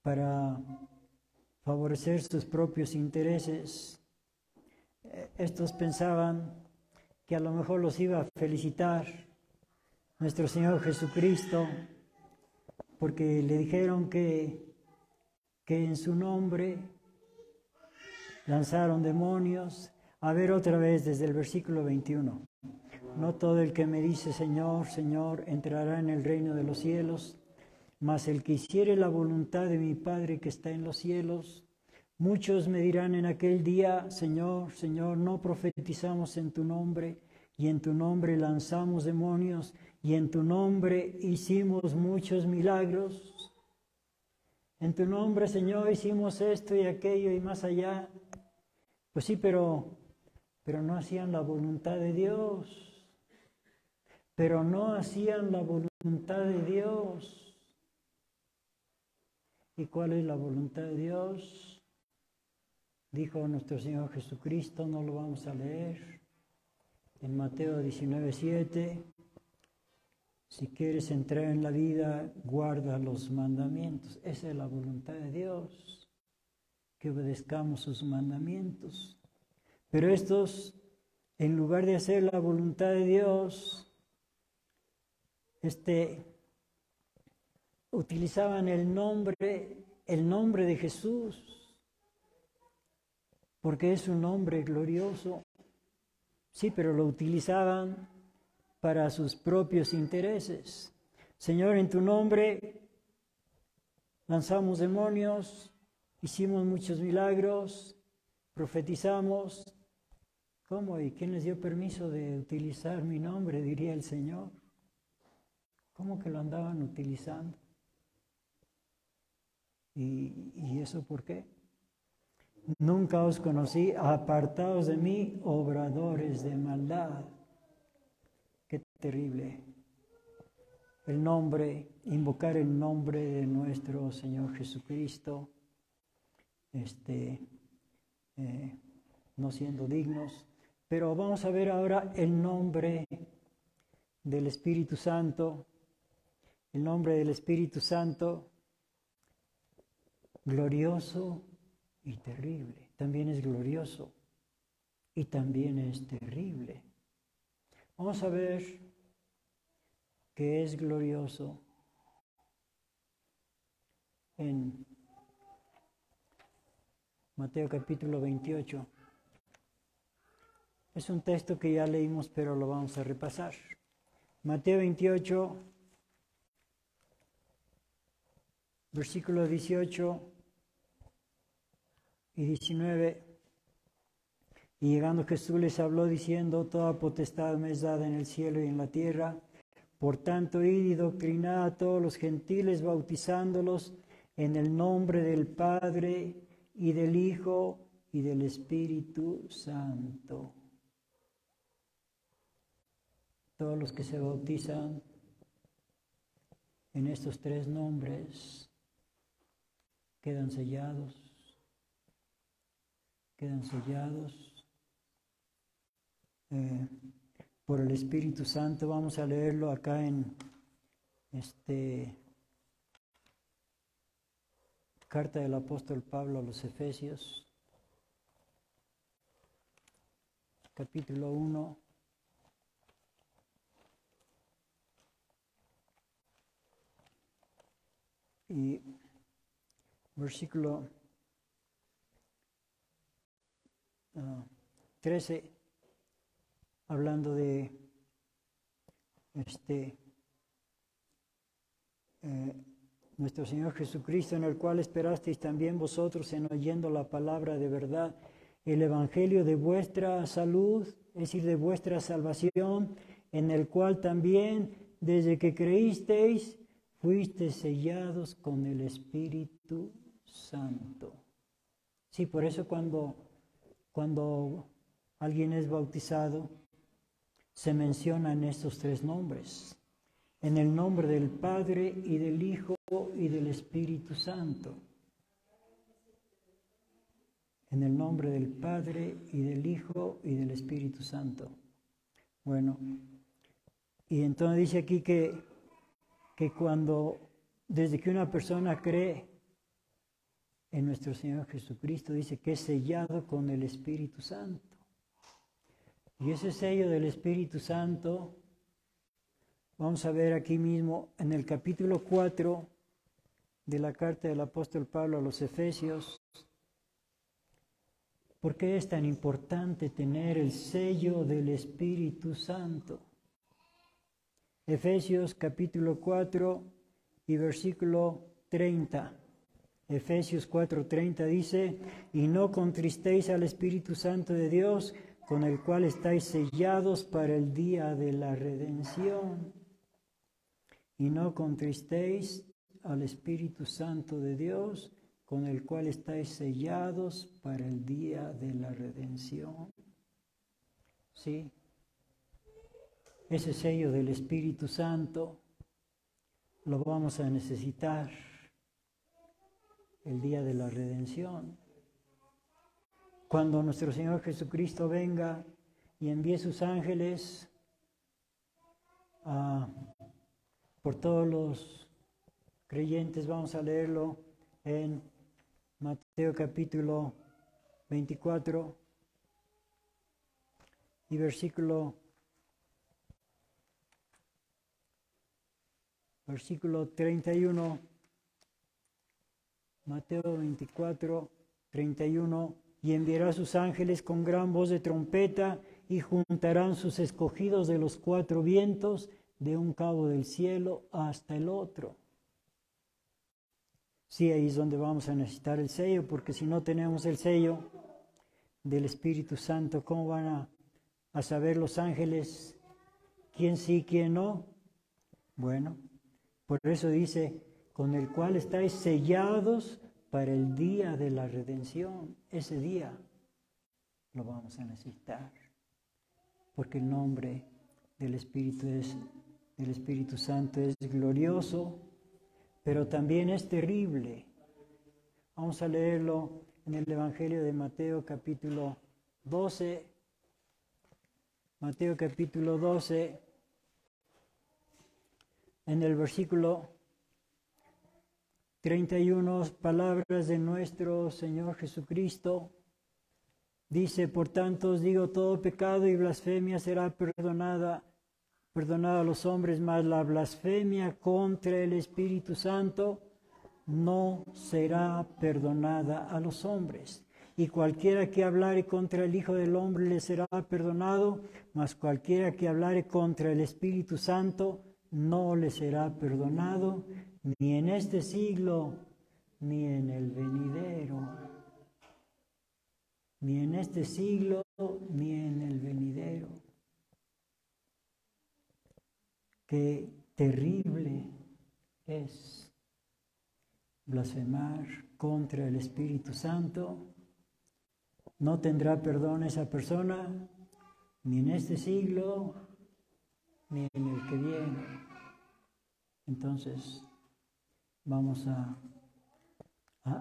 para favorecer sus propios intereses, estos pensaban que a lo mejor los iba a felicitar nuestro Señor Jesucristo, porque le dijeron que en su nombre lanzaron demonios. A ver otra vez desde el versículo 21. No todo el que me dice Señor, Señor, entrará en el reino de los cielos, mas el que hiciere la voluntad de mi Padre que está en los cielos. Muchos me dirán en aquel día: Señor, Señor, no profetizamos en tu nombre, y en tu nombre lanzamos demonios, y en tu nombre hicimos muchos milagros. En tu nombre, Señor, hicimos esto y aquello y más allá. Pues sí, pero no hacían la voluntad de Dios. Pero no hacían la voluntad de Dios. ¿Y cuál es la voluntad de Dios? Dijo nuestro Señor Jesucristo, no lo vamos a leer, en Mateo 19:7, si quieres entrar en la vida, guarda los mandamientos. Esa es la voluntad de Dios, que obedezcamos sus mandamientos. Pero estos, en lugar de hacer la voluntad de Dios, utilizaban el nombre de Jesús, porque es un nombre glorioso. Sí, pero lo utilizaban para sus propios intereses. Señor, en tu nombre lanzamos demonios, hicimos muchos milagros, profetizamos. ¿Cómo? ¿Y quién les dio permiso de utilizar mi nombre? Diría el Señor. ¿Cómo que lo andaban utilizando? ¿Y eso por qué? Nunca os conocí, apartaos de mí, obradores de maldad. Qué terrible. El nombre, invocar el nombre de nuestro Señor Jesucristo, no siendo dignos. Pero vamos a ver ahora el nombre del Espíritu Santo. El nombre del Espíritu Santo, glorioso y terrible. También es glorioso y también es terrible. Vamos a ver qué es glorioso en Mateo capítulo 28. Es un texto que ya leímos, pero lo vamos a repasar. Mateo 28, versículos 18 y 19. Y llegando Jesús les habló diciendo: toda potestad me es dada en el cielo y en la tierra. Por tanto, id y doctrinad a todos los gentiles, bautizándolos en el nombre del Padre y del Hijo y del Espíritu Santo. Todos los que se bautizan en estos tres nombres quedan sellados. Por el Espíritu Santo. Vamos a leerlo acá en carta del apóstol Pablo a los Efesios, capítulo 1. Y versículo 13, hablando de nuestro Señor Jesucristo, en el cual esperasteis también vosotros en oyendo la palabra de verdad, el evangelio de vuestra salud, es decir, de vuestra salvación, en el cual también, desde que creísteis, fuisteis sellados con el Espíritu Santo. Sí, por eso cuando alguien es bautizado, se mencionan estos tres nombres. En el nombre del Padre y del Hijo y del Espíritu Santo. En el nombre del Padre y del Hijo y del Espíritu Santo. Bueno, y entonces dice aquí que desde que una persona cree en nuestro Señor Jesucristo, dice que es sellado con el Espíritu Santo. Y ese sello del Espíritu Santo, vamos a ver aquí mismo en el capítulo 4 de la carta del apóstol Pablo a los Efesios. ¿Por qué es tan importante tener el sello del Espíritu Santo? Efesios capítulo 4 y versículo 30. Efesios 4:30 dice: y no contristéis al Espíritu Santo de Dios, con el cual estáis sellados para el día de la redención. Y no contristéis al Espíritu Santo de Dios, con el cual estáis sellados para el día de la redención. Sí, ese sello del Espíritu Santo lo vamos a necesitar el día de la redención. Cuando nuestro Señor Jesucristo venga y envíe sus ángeles por todos los creyentes, vamos a leerlo en Mateo capítulo 24 y versículo 31. Mateo 24, 31. Y enviará sus ángeles con gran voz de trompeta, y juntarán sus escogidos de los cuatro vientos, de un cabo del cielo hasta el otro. Sí, ahí es donde vamos a necesitar el sello, porque si no tenemos el sello del Espíritu Santo, ¿cómo van a saber los ángeles quién sí, quién no? Bueno, Por eso dice, con el cual estáis sellados para el día de la redención. Ese día lo vamos a necesitar, porque el nombre del Espíritu Santo es glorioso, pero también es terrible. Vamos a leerlo en el Evangelio de Mateo capítulo 12. Mateo capítulo 12, en el versículo 31, palabras de nuestro Señor Jesucristo. Dice, por tanto os digo, todo pecado y blasfemia será perdonada a los hombres, mas la blasfemia contra el Espíritu Santo no será perdonada a los hombres. Y cualquiera que hablare contra el Hijo del Hombre le será perdonado, mas cualquiera que hablare contra el Espíritu Santo no le será perdonado, ni en este siglo, ni en el venidero. Ni en este siglo, ni en el venidero. Qué terrible es blasfemar contra el Espíritu Santo. No tendrá perdón esa persona, ni en este siglo, ni en el que viene. Entonces, vamos a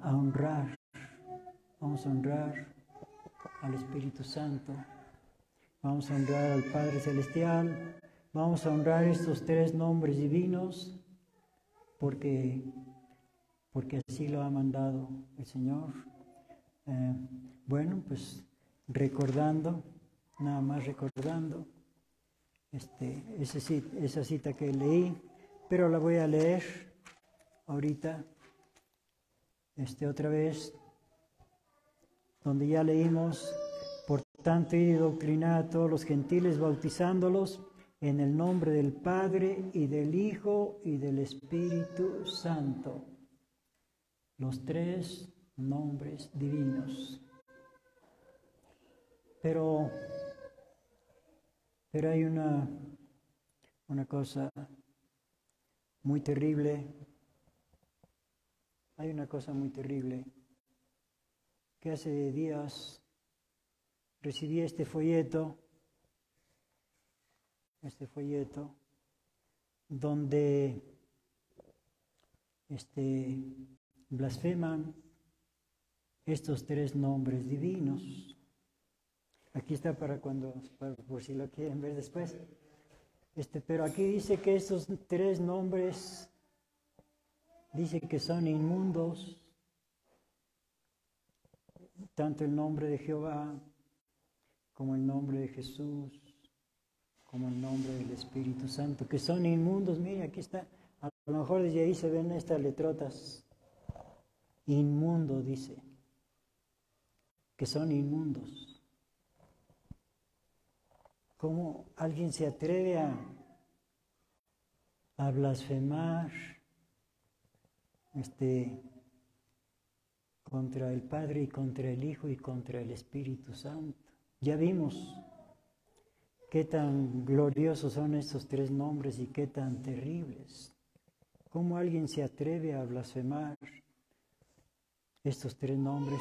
honrar al Espíritu Santo, vamos a honrar al Padre Celestial, vamos a honrar estos tres nombres divinos, porque así lo ha mandado el Señor. Bueno, pues nada más recordando esa cita que leí, pero la voy a leer ahorita otra vez, donde ya leímos, por tanto, id y doctrinad a todos los gentiles, bautizándolos en el nombre del Padre y del Hijo y del Espíritu Santo. Los tres nombres divinos. Pero hay una cosa muy terrible. Hay una cosa muy terrible, que hace días recibí este folleto, donde blasfeman estos tres nombres divinos. Aquí está por si lo quieren ver después. Pero aquí dice que estos tres nombres, dice que son inmundos, tanto el nombre de Jehová, como el nombre de Jesús, como el nombre del Espíritu Santo, que son inmundos. Mire, aquí está, a lo mejor desde ahí se ven estas letrotas. Inmundo, dice, que son inmundos. ¿Cómo alguien se atreve a blasfemar contra el Padre y contra el Hijo y contra el Espíritu Santo? Ya vimos qué tan gloriosos son estos tres nombres y qué tan terribles. ¿Cómo alguien se atreve a blasfemar estos tres nombres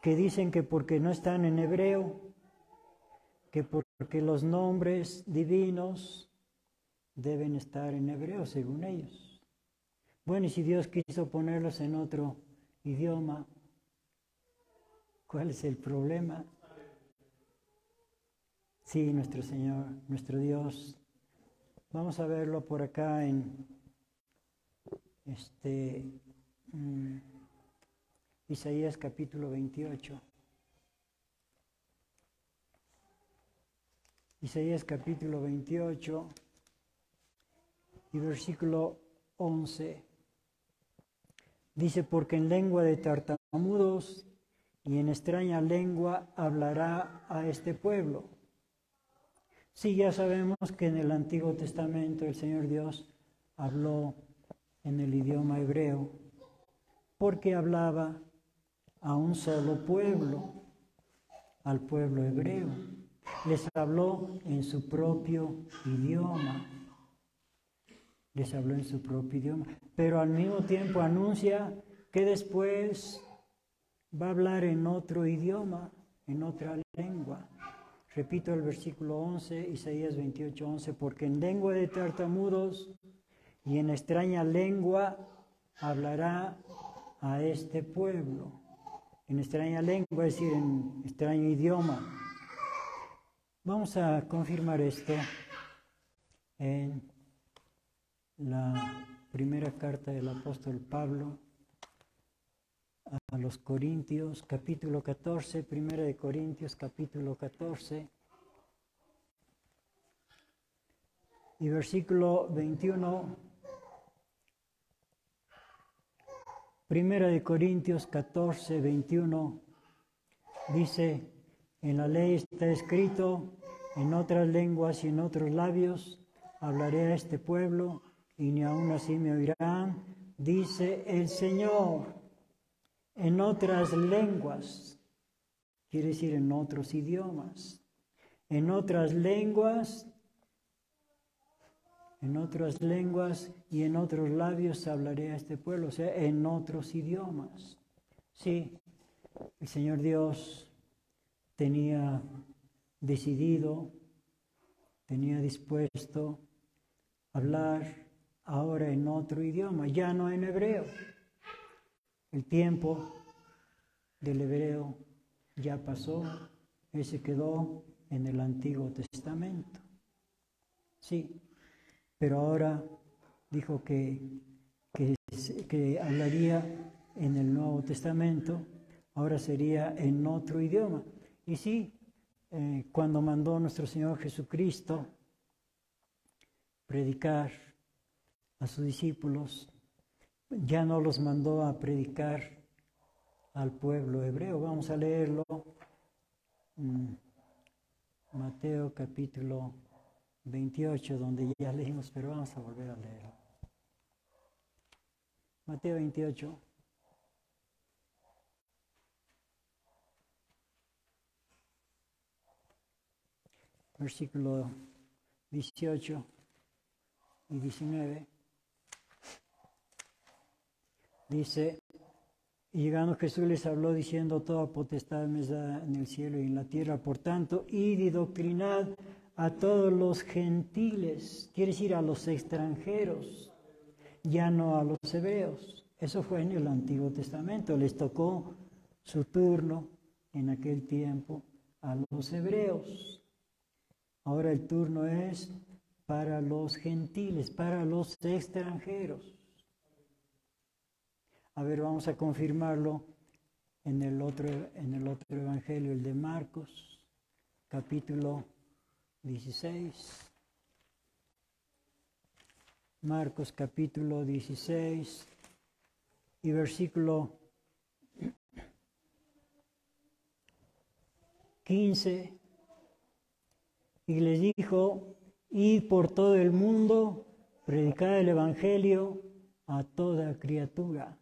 que dicen que porque no están en hebreo, que porque los nombres divinos deben estar en hebreo según ellos? Bueno, y si Dios quiso ponerlos en otro idioma, ¿cuál es el problema? Sí, nuestro Señor, nuestro Dios. Vamos a verlo por acá en Isaías capítulo 28. Isaías capítulo 28 y versículo 11. Dice, porque en lengua de tartamudos y en extraña lengua hablará a este pueblo. Sí, ya sabemos que en el Antiguo Testamento el Señor Dios habló en el idioma hebreo, porque hablaba a un solo pueblo, al pueblo hebreo. Les habló en su propio idioma. les habló en su propio idioma, pero al mismo tiempo anuncia que después va a hablar en otro idioma, en otra lengua. Repito el versículo 11, Isaías 28, 11, porque en lengua de tartamudos y en extraña lengua hablará a este pueblo. En extraña lengua, es decir, en extraño idioma. Vamos a confirmar esto en la primera carta del apóstol Pablo a los Corintios, capítulo 14, primera de Corintios, capítulo 14, y versículo 21, primera de Corintios 14, 21, dice, en la ley está escrito, en otras lenguas y en otros labios hablaré a este pueblo, y ni aun así me oirán, dice el Señor. En otras lenguas, quiere decir en otros idiomas. En otras lenguas y en otros labios hablaré a este pueblo, o sea, en otros idiomas. Sí, el Señor Dios tenía decidido, tenía dispuesto a hablar ahora en otro idioma, ya no en hebreo. El tiempo del hebreo ya pasó, ese quedó en el Antiguo Testamento. Sí, pero ahora dijo que hablaría en el Nuevo Testamento, ahora sería en otro idioma. Y sí, cuando mandó nuestro Señor Jesucristo predicar a sus discípulos, ya no los mandó a predicar al pueblo hebreo. Vamos a leerlo. Mateo capítulo 28, donde ya leímos, pero vamos a volver a leerlo. Mateo 28. Versículo 18 y 19. Dice, y llegando Jesús les habló diciendo, toda potestad me es dada en el cielo y en la tierra, por tanto, id y doctrinad a todos los gentiles, quiere decir a los extranjeros, ya no a los hebreos. Eso fue en el Antiguo Testamento, les tocó su turno en aquel tiempo a los hebreos. Ahora el turno es para los gentiles, para los extranjeros. A ver, vamos a confirmarlo en el otro evangelio, el de Marcos, capítulo 16. Marcos, capítulo 16 y versículo 15. Y les dijo, id por todo el mundo, predicad el evangelio a toda criatura.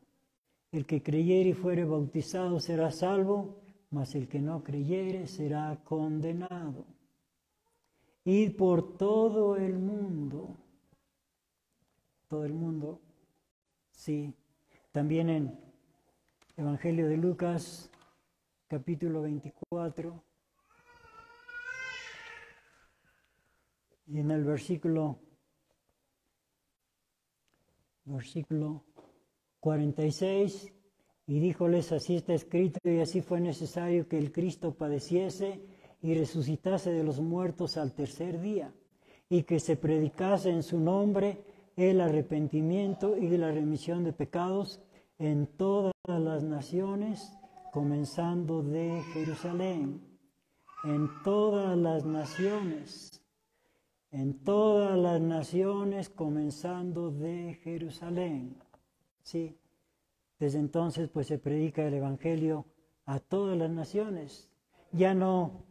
El que creyere y fuere bautizado será salvo, mas el que no creyere será condenado. Id por todo el mundo. Todo el mundo, sí. También en Evangelio de Lucas, capítulo 24, y en el versículo 46, y díjoles, así está escrito, y así fue necesario que el Cristo padeciese y resucitase de los muertos al tercer día, y que se predicase en su nombre el arrepentimiento y la remisión de pecados en todas las naciones, comenzando de Jerusalén. En todas las naciones, comenzando de Jerusalén. Sí, desde entonces pues se predica el Evangelio a todas las naciones. Ya no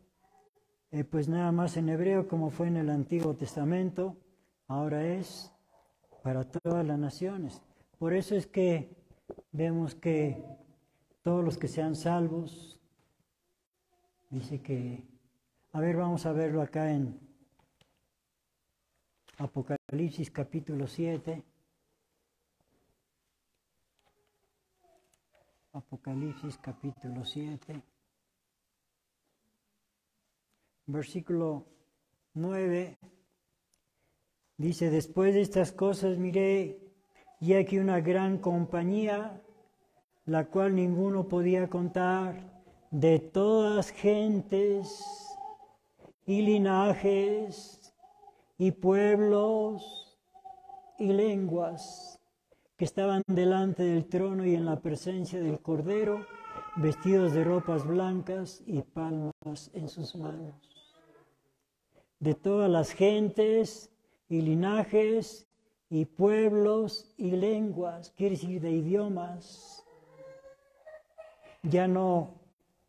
pues nada más en hebreo como fue en el Antiguo Testamento, ahora es para todas las naciones. Por eso es que vemos que todos los que sean salvos, dice que, a ver, vamos a verlo acá en Apocalipsis Apocalipsis capítulo 7. Apocalipsis capítulo 7. Versículo 9. Dice, después de estas cosas miré, y aquí una gran compañía, la cual ninguno podía contar, de todas gentes y linajes y pueblos y lenguas, que estaban delante del trono y en la presencia del Cordero, vestidos de ropas blancas y palmas en sus manos. De todas las gentes y linajes y pueblos y lenguas, quiere decir de idiomas, ya no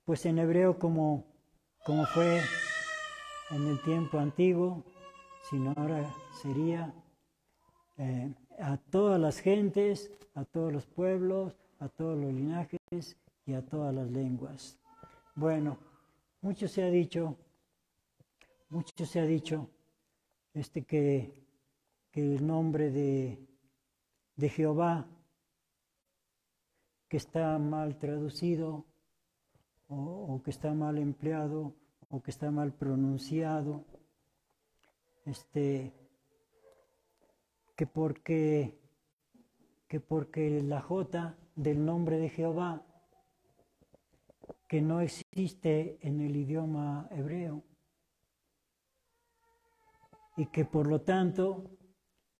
pues en hebreo como fue en el tiempo antiguo, sino ahora sería a todas las gentes, a todos los pueblos, a todos los linajes y a todas las lenguas. Bueno, mucho se ha dicho que el nombre de Jehová, que está mal traducido, o que está mal empleado, o que está mal pronunciado, que porque la J del nombre de Jehová, que no existe en el idioma hebreo, y que por lo tanto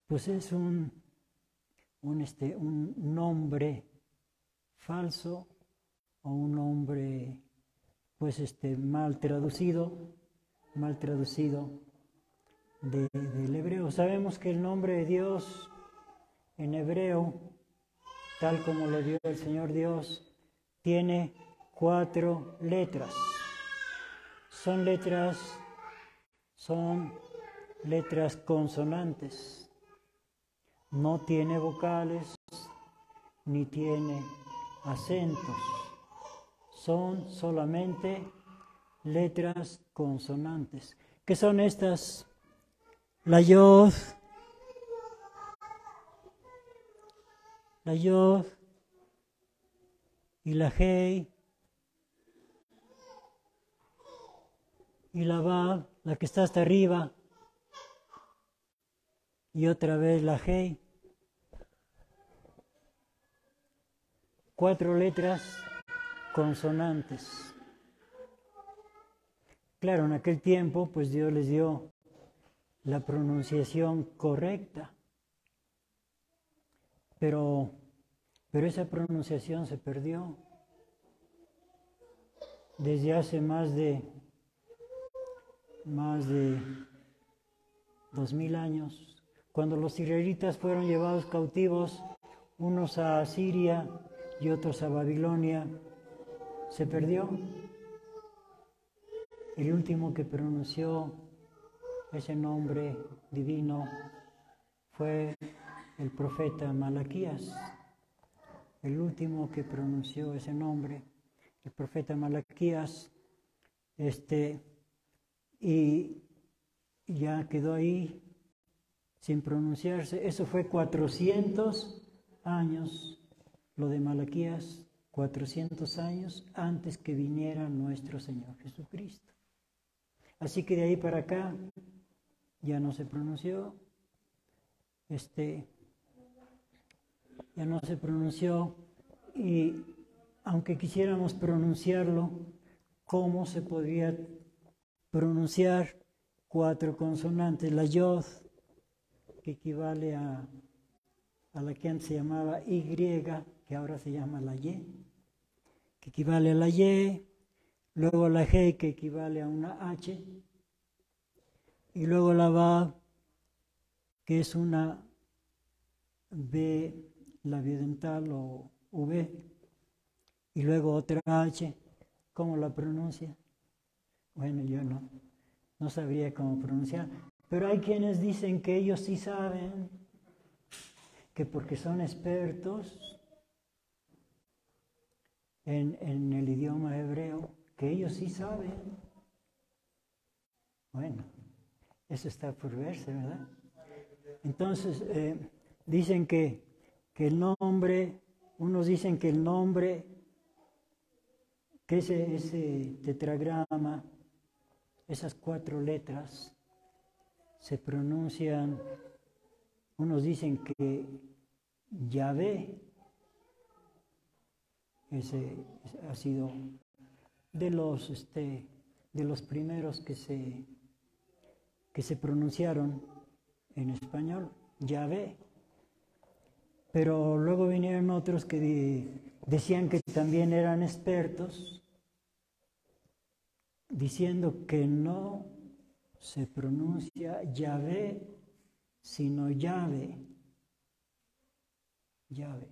pues es un nombre falso, o un nombre pues mal traducido del hebreo. Sabemos que el nombre de Dios en hebreo, tal como lo dio el Señor Dios, tiene 4 letras. Son letras consonantes. No tiene vocales ni tiene acentos. Son solamente letras consonantes. ¿Qué son estas? La Yod, y la Hei, y la Vav, la que está hasta arriba, y otra vez la Hei. 4 letras consonantes. Claro, en aquel tiempo, pues Dios les dio la pronunciación correcta, pero esa pronunciación se perdió desde hace más de 2000 años, cuando los israelitas fueron llevados cautivos, unos a Asiria y otros a Babilonia. Se perdió. El último que pronunció ese nombre divino fue el profeta Malaquías. El último que pronunció ese nombre, el profeta Malaquías, y ya quedó ahí sin pronunciarse. Eso fue 400 años, lo de Malaquías, 400 años antes que viniera nuestro Señor Jesucristo. Así que de ahí para acá ya no se pronunció, ya no se pronunció, y aunque quisiéramos pronunciarlo, ¿cómo se podría pronunciar 4 consonantes? La Yod, que equivale a la que antes se llamaba Y, que ahora se llama la Y, que equivale a la Y, luego la G, que equivale a una H, y luego la Vav, que es una B labiodental o V, y luego otra H. ¿Cómo la pronuncia? Bueno, yo no sabría cómo pronunciar, pero hay quienes dicen que ellos sí saben, que porque son expertos en el idioma hebreo, que ellos sí saben. Bueno, eso está por verse, ¿verdad? Entonces, dicen que el nombre, unos dicen que el nombre, que ese tetragrama, esas 4 letras, se pronuncian, unos dicen que Yahvé, ese ha sido de los primeros que se pronunciaron en español, Yahvé. Pero luego vinieron otros que decían que también eran expertos, diciendo que no se pronuncia Yahvé, sino Yahvé. Yahvé.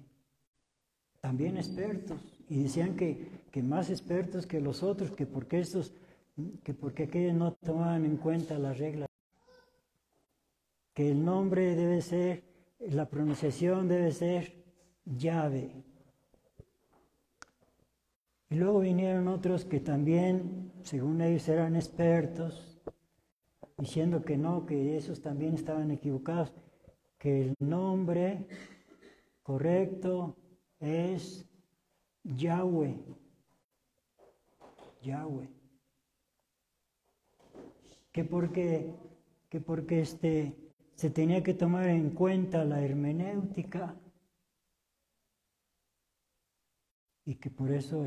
También expertos. Y decían que más expertos que los otros, que porque aquellos no tomaban en cuenta las reglas. Que el nombre debe ser, la pronunciación debe ser Yahvé. Y luego vinieron otros que también, según ellos, eran expertos, diciendo que no, que esos también estaban equivocados, que el nombre correcto es Yahweh. Yahweh. Que porque se tenía que tomar en cuenta la hermenéutica y que por eso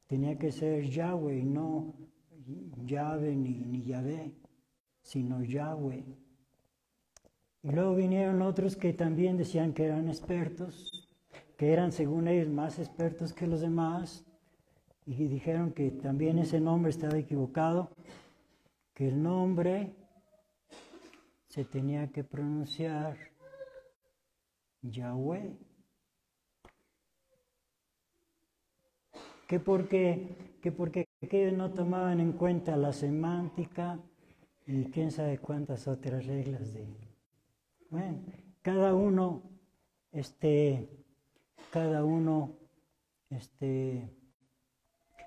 tenía que ser Yahweh y no Yahvé ni Yahvé, sino Yahweh. Y luego vinieron otros que también decían que eran expertos, que eran según ellos más expertos que los demás, y dijeron que también ese nombre estaba equivocado, que el nombre se tenía que pronunciar Yahweh. Que porque aquellos no tomaban en cuenta la semántica y quién sabe cuántas otras reglas de... Bueno, cada uno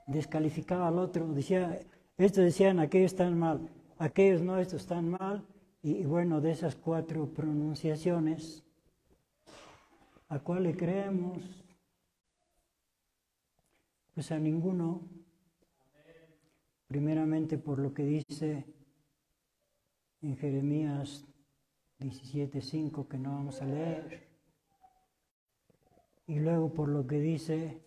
descalificaba al otro, estos decían, aquellos están mal, aquellos no, estos están mal, y bueno, de esas 4 pronunciaciones, ¿a cuál le creemos? Pues a ninguno. Primeramente por lo que dice en Jeremías 17:5, que no vamos a leer, y luego por lo que dice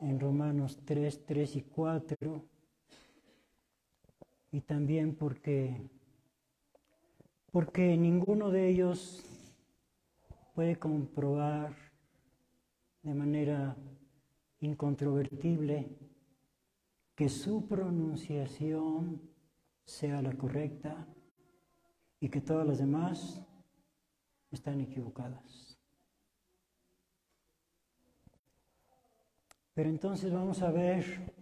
en Romanos 3 y 4, y también porque ninguno de ellos puede comprobar de manera incontrovertible que su pronunciación sea la correcta y que todas las demás están equivocadas. Pero entonces vamos a ver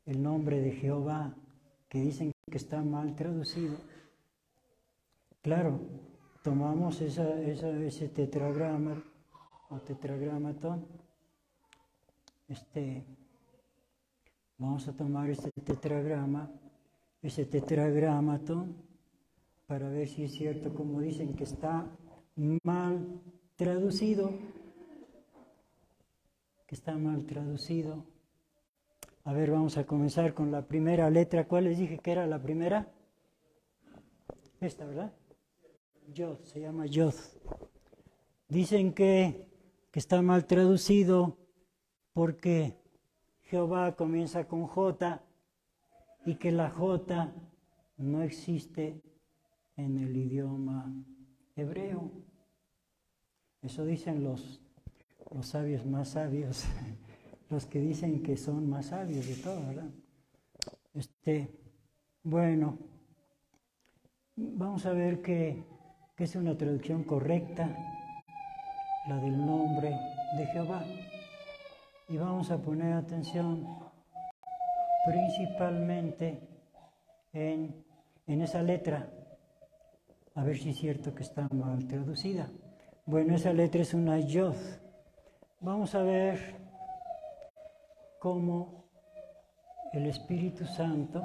el nombre de Jehová, que dicen que está mal traducido. Claro, tomamos ese tetragrama o tetragramatón. Vamos a tomar ese tetragramaton, para ver si es cierto, como dicen, que está mal traducido. Que está mal traducido. A ver, vamos a comenzar con la primera letra. ¿Cuál les dije que era la primera? Esta, ¿verdad? Yod, se llama Yod. Dicen que está mal traducido porque Jehová comienza con J y que la J no existe en el idioma hebreo. Eso dicen los sabios más sabios, los que dicen que son más sabios de todo, ¿verdad? Bueno, vamos a ver que es una traducción correcta, la del nombre de Jehová. Y vamos a poner atención principalmente en esa letra, a ver si es cierto que está mal traducida. Bueno, esa letra es una Yod. Vamos a ver cómo el Espíritu Santo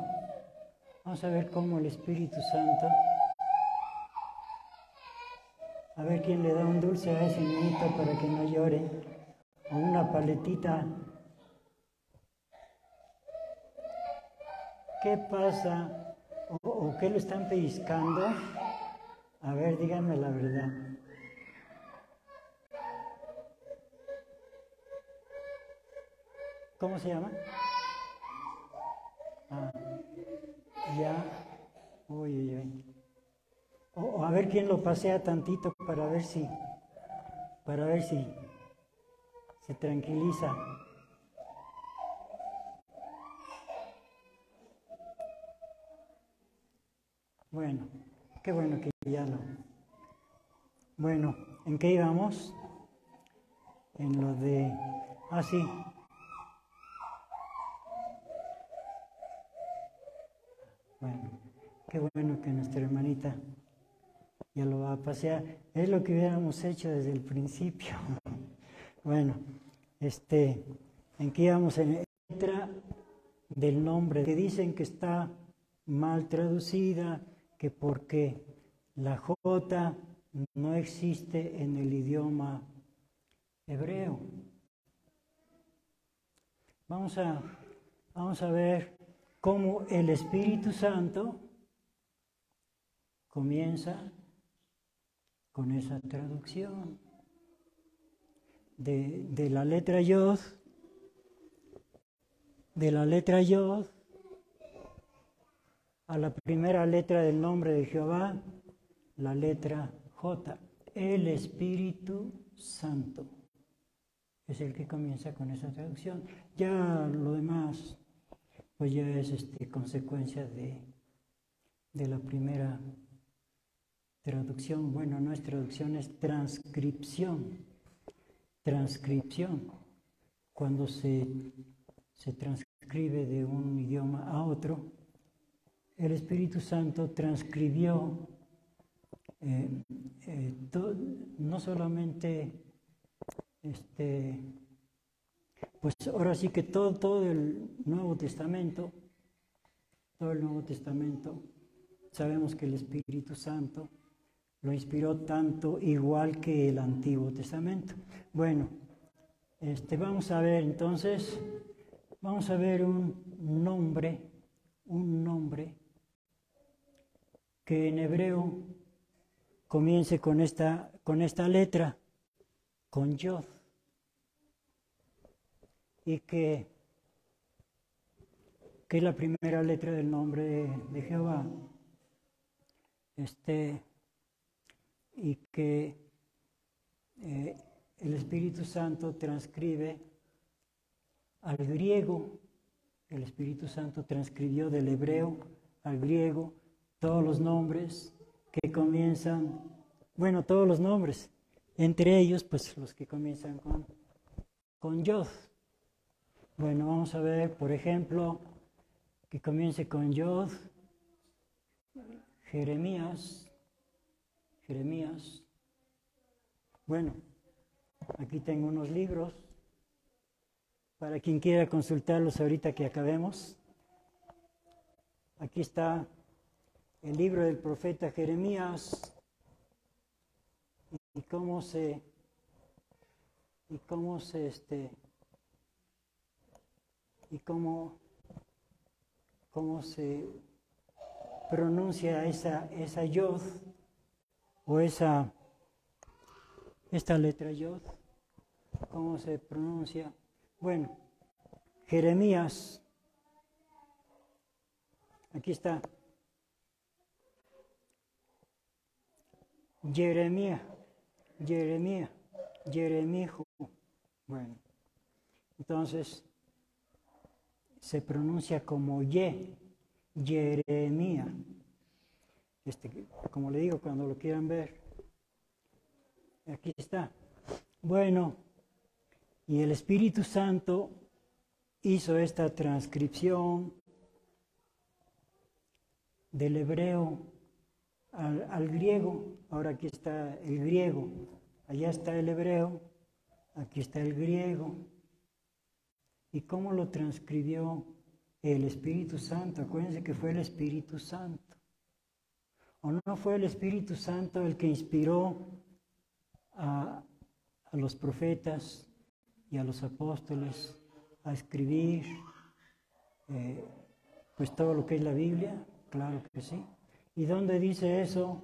A ver quién le da un dulce a ese niñito para que no llore. O una paletita. ¿Qué pasa? ¿O qué lo están pellizcando? A ver, díganme la verdad. ¿Cómo se llama? Ah, ya. Uy, uy, uy. O a ver quién lo pasea tantito para ver si se tranquiliza. Bueno, qué bueno que ya lo... Bueno, ¿en qué íbamos? En lo de... Ah, sí. Bueno, qué bueno que nuestra hermanita ya lo va a pasear. Es lo que hubiéramos hecho desde el principio. Bueno, ¿en qué íbamos? En la letra del nombre, que dicen que está mal traducida, que porque la J no existe en el idioma hebreo. Vamos a ver cómo el Espíritu Santo comienza con esa traducción de la letra Yod, a la primera letra del nombre de Jehová, la letra J. El Espíritu Santo es el que comienza con esa traducción. Ya lo demás, pues ya es consecuencia de la primera traducción. Bueno, no es traducción, es transcripción. Transcripción. Cuando se transcribe de un idioma a otro, el Espíritu Santo transcribió no solamente pues ahora sí que todo el Nuevo Testamento, sabemos que el Espíritu Santo lo inspiró tanto igual que el Antiguo Testamento. Bueno, vamos a ver entonces, un nombre que en hebreo comience con esta letra, con Yod, y que es la primera letra del nombre de Jehová, y que el Espíritu Santo transcribe al griego. El Espíritu Santo transcribió del hebreo al griego todos los nombres que comienzan, bueno, todos los nombres, entre ellos pues los que comienzan con Yod. Bueno, vamos a ver, por ejemplo, que comience con Yod, Jeremías. Bueno, aquí tengo unos libros para quien quiera consultarlos ahorita que acabemos. Aquí está el libro del profeta Jeremías y cómo se pronuncia esa Yod o esta letra Yod, cómo se pronuncia. Bueno, Jeremías, aquí está. Jeremijo. Bueno, entonces se pronuncia como Jeremía. Como le digo, cuando lo quieran ver, aquí está. Bueno, y el Espíritu Santo hizo esta transcripción del hebreo al griego. Ahora aquí está el griego, allá está el hebreo, aquí está el griego. ¿Y cómo lo transcribió el Espíritu Santo? Acuérdense que fue el Espíritu Santo. ¿O no fue el Espíritu Santo el que inspiró a los profetas y a los apóstoles a escribir pues todo lo que es la Biblia, claro que sí. ¿Y dónde dice eso?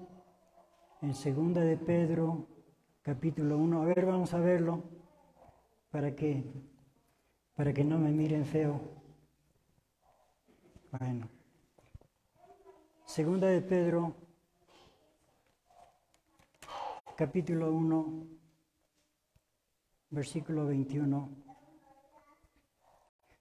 En 2 de Pedro, capítulo 1. A ver, vamos a verlo para que no me miren feo. Bueno, 2 de Pedro, capítulo 1, versículo 21.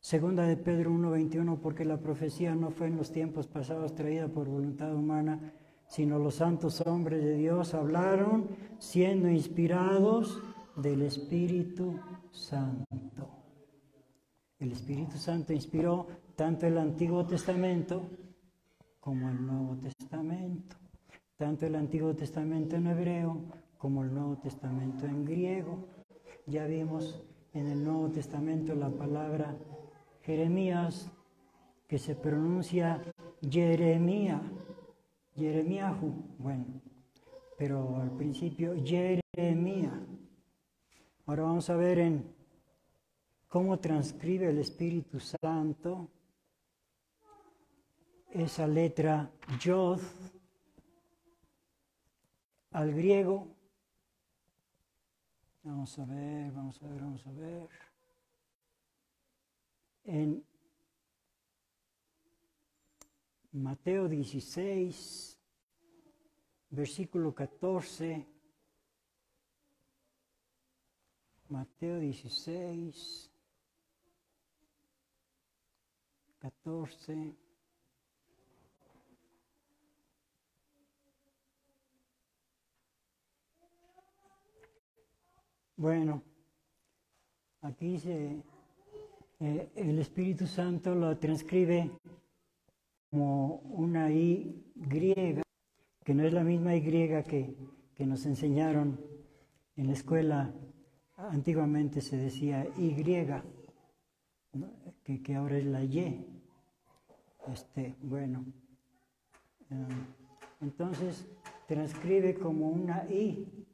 2 de Pedro 1:21, porque la profecía no fue en los tiempos pasados traída por voluntad humana, sino los santos hombres de Dios hablaron siendo inspirados del Espíritu Santo. El Espíritu Santo inspiró tanto el Antiguo Testamento como el Nuevo Testamento, tanto el Antiguo Testamento en hebreo como el Nuevo Testamento en griego. Ya vimos en el Nuevo Testamento la palabra Jeremías, que se pronuncia Jeremías, Jeremiahu, bueno, pero al principio Jeremías. Ahora vamos a ver en cómo transcribe el Espíritu Santo esa letra Yod al griego. Vamos a ver. En Mateo 16, versículo 14. Mateo 16, 14. Bueno, aquí el Espíritu Santo lo transcribe como una I griega, que no es la misma Y griega que nos enseñaron en la escuela. Antiguamente se decía Y, ¿no? que ahora es la Y. Bueno, entonces transcribe como una I.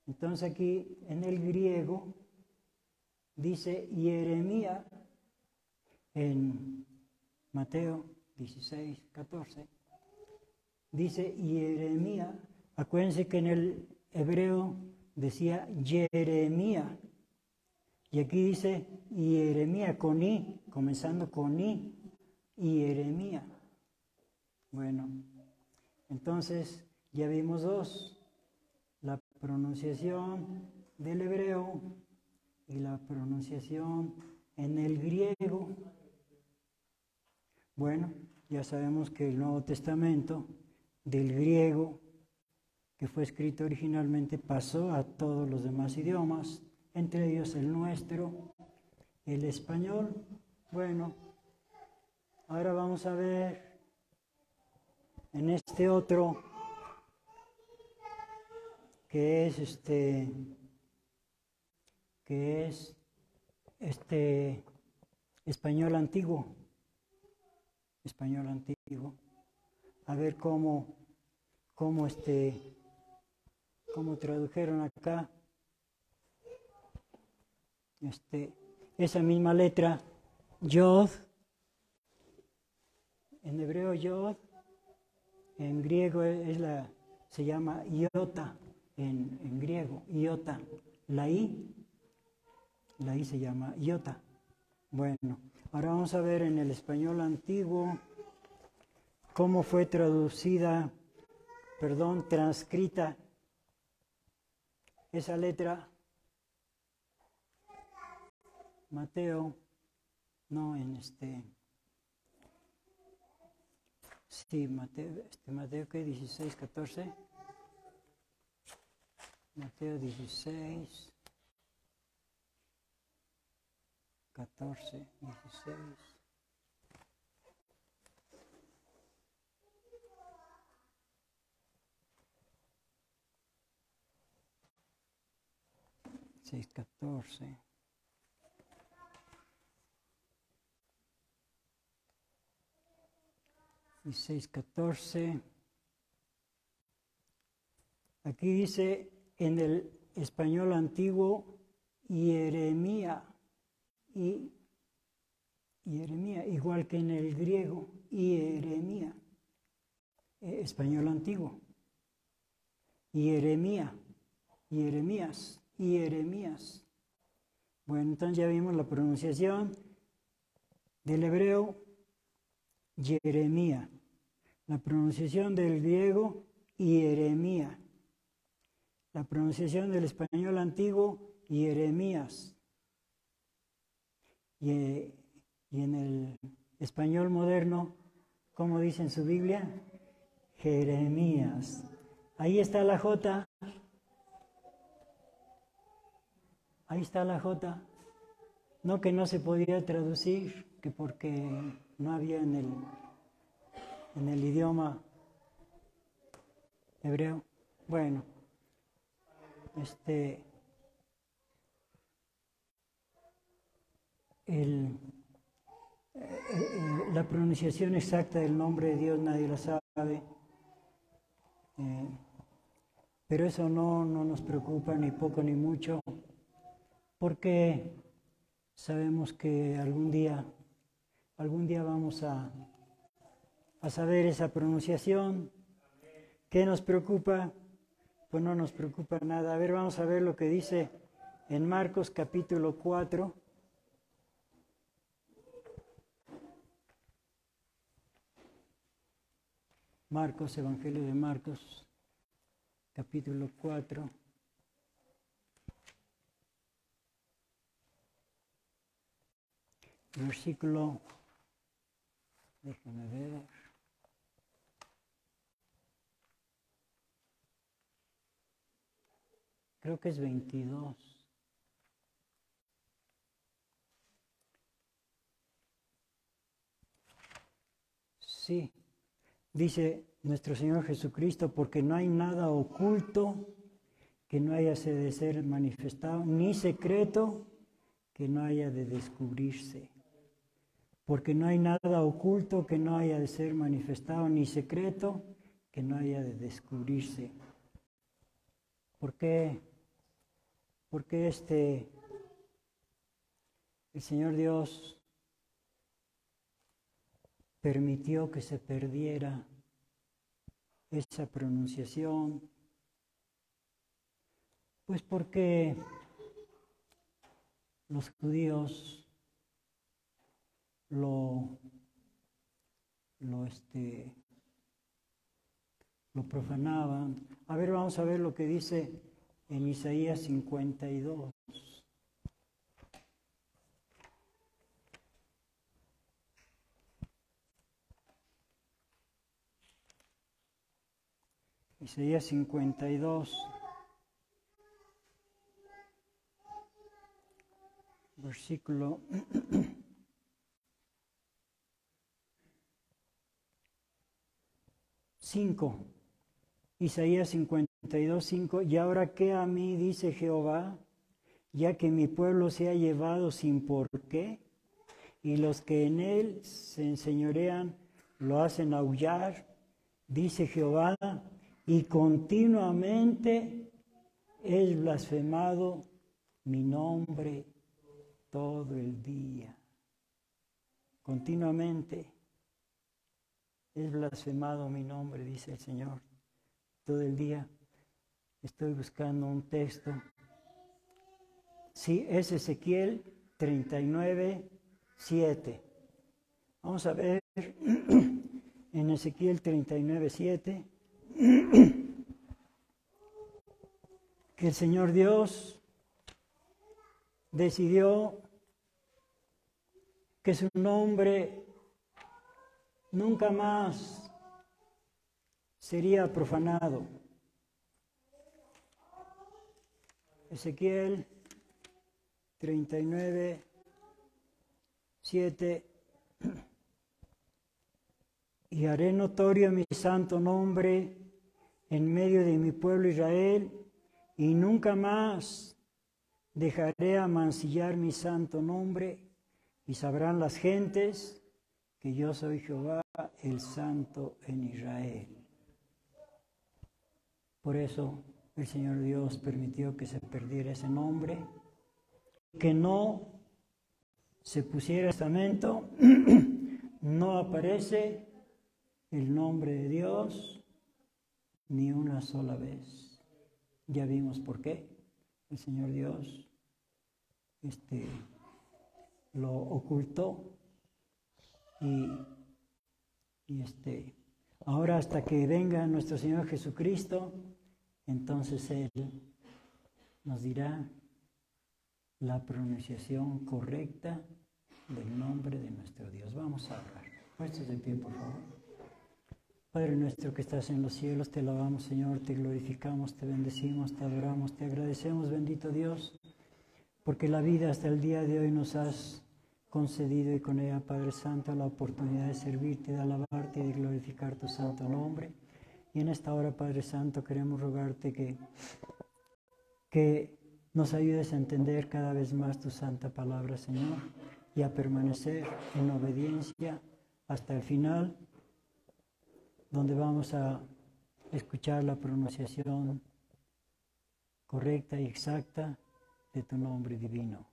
Entonces aquí en el griego dice Jeremías en Mateo 16, 14. Dice Jeremías. Acuérdense que en el hebreo decía Jeremías. Y aquí dice Jeremías con I, comenzando con I, Jeremías. Bueno, entonces ya vimos dos. La pronunciación del hebreo y la pronunciación en el griego. Bueno, ya sabemos que el Nuevo Testamento del griego que fue escrito originalmente pasó a todos los demás idiomas, entre ellos el nuestro, el español. Bueno, ahora vamos a ver en este otro que es español antiguo. Español antiguo. A ver cómo tradujeron acá esa misma letra Yod, en hebreo Yod, en griego se llama Iota, en griego Iota, la I se llama Iota. Bueno, ahora vamos a ver en el español antiguo cómo fue transcrita esa letra. Mateo, no, sí, Mateo ¿qué? 16, 14. Mateo 16, 14, 16. Seis, 14. Y 6, 14. Aquí dice en el español antiguo hieremía, y hieremía, igual que en el griego hieremía, español antiguo. Hieremía, Jeremías, Jeremías. Bueno, entonces ya vimos la pronunciación del hebreo, Jeremía. La pronunciación del griego, Hieremía. La pronunciación del español antiguo, Jeremías. Y en el español moderno, ¿cómo dice en su Biblia? Jeremías. Ahí está la J. Ahí está la J. No que no se podía traducir, que porque no había en el idioma hebreo. Bueno, la pronunciación exacta del nombre de Dios nadie la sabe, pero eso no nos preocupa ni poco ni mucho, porque sabemos que algún día vamos a saber esa pronunciación. ¿Qué nos preocupa? Pues no nos preocupa nada. A ver, vamos a ver lo que dice en Marcos capítulo 4. Marcos, Evangelio de Marcos, capítulo 4. Versículo, déjame ver. Creo que es 22. Sí, dice nuestro Señor Jesucristo, porque no hay nada oculto que no haya de ser manifestado, ni secreto que no haya de descubrirse. Porque no hay nada oculto que no haya de ser manifestado, ni secreto que no haya de descubrirse. ¿Por qué? Porque el Señor Dios permitió que se perdiera esa pronunciación. Pues porque los judíos lo profanaban. A ver, vamos a ver lo que dice en Isaías 52. Isaías 52, versículo 5. Isaías 52, 5. Y ahora, ¿qué a mí dice Jehová? Ya que mi pueblo se ha llevado sin por qué, y los que en él se enseñorean lo hacen aullar, dice Jehová, y continuamente es blasfemado mi nombre todo el día. Continuamente es blasfemado mi nombre, dice el Señor, todo el día. Estoy buscando un texto. Sí, es Ezequiel 39, 7. Vamos a ver en Ezequiel 39, 7. Que el Señor Dios decidió que su nombre nunca más sería profanado. Ezequiel 39, 7. Y haré notorio mi santo nombre en medio de mi pueblo Israel, y nunca más dejaré amancillar mi santo nombre, y sabrán las gentes que yo soy Jehová, el Santo en Israel. Por eso el Señor Dios permitió que se perdiera ese nombre, que no se pusiera testamento, no aparece el nombre de Dios ni una sola vez. Ya vimos por qué. El Señor Dios lo ocultó y ahora hasta que venga nuestro Señor Jesucristo, entonces Él nos dirá la pronunciación correcta del nombre de nuestro Dios. Vamos a orar. Puestos de pie, por favor. Padre nuestro que estás en los cielos, te alabamos, Señor, te glorificamos, te bendecimos, te adoramos, te agradecemos, bendito Dios, porque la vida hasta el día de hoy nos has concedido y con ella, Padre Santo, la oportunidad de servirte, de alabarte y de glorificar tu santo nombre. Y en esta hora, Padre Santo, queremos rogarte que nos ayudes a entender cada vez más tu santa palabra, Señor, y a permanecer en obediencia hasta el final, donde vamos a escuchar la pronunciación correcta y exacta de tu nombre divino.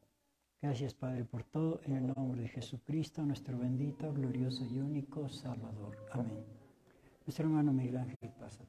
Gracias, Padre, por todo, en el nombre de Jesucristo, nuestro bendito, glorioso y único Salvador. Amén. Nuestro hermano Miguel Ángel pasa.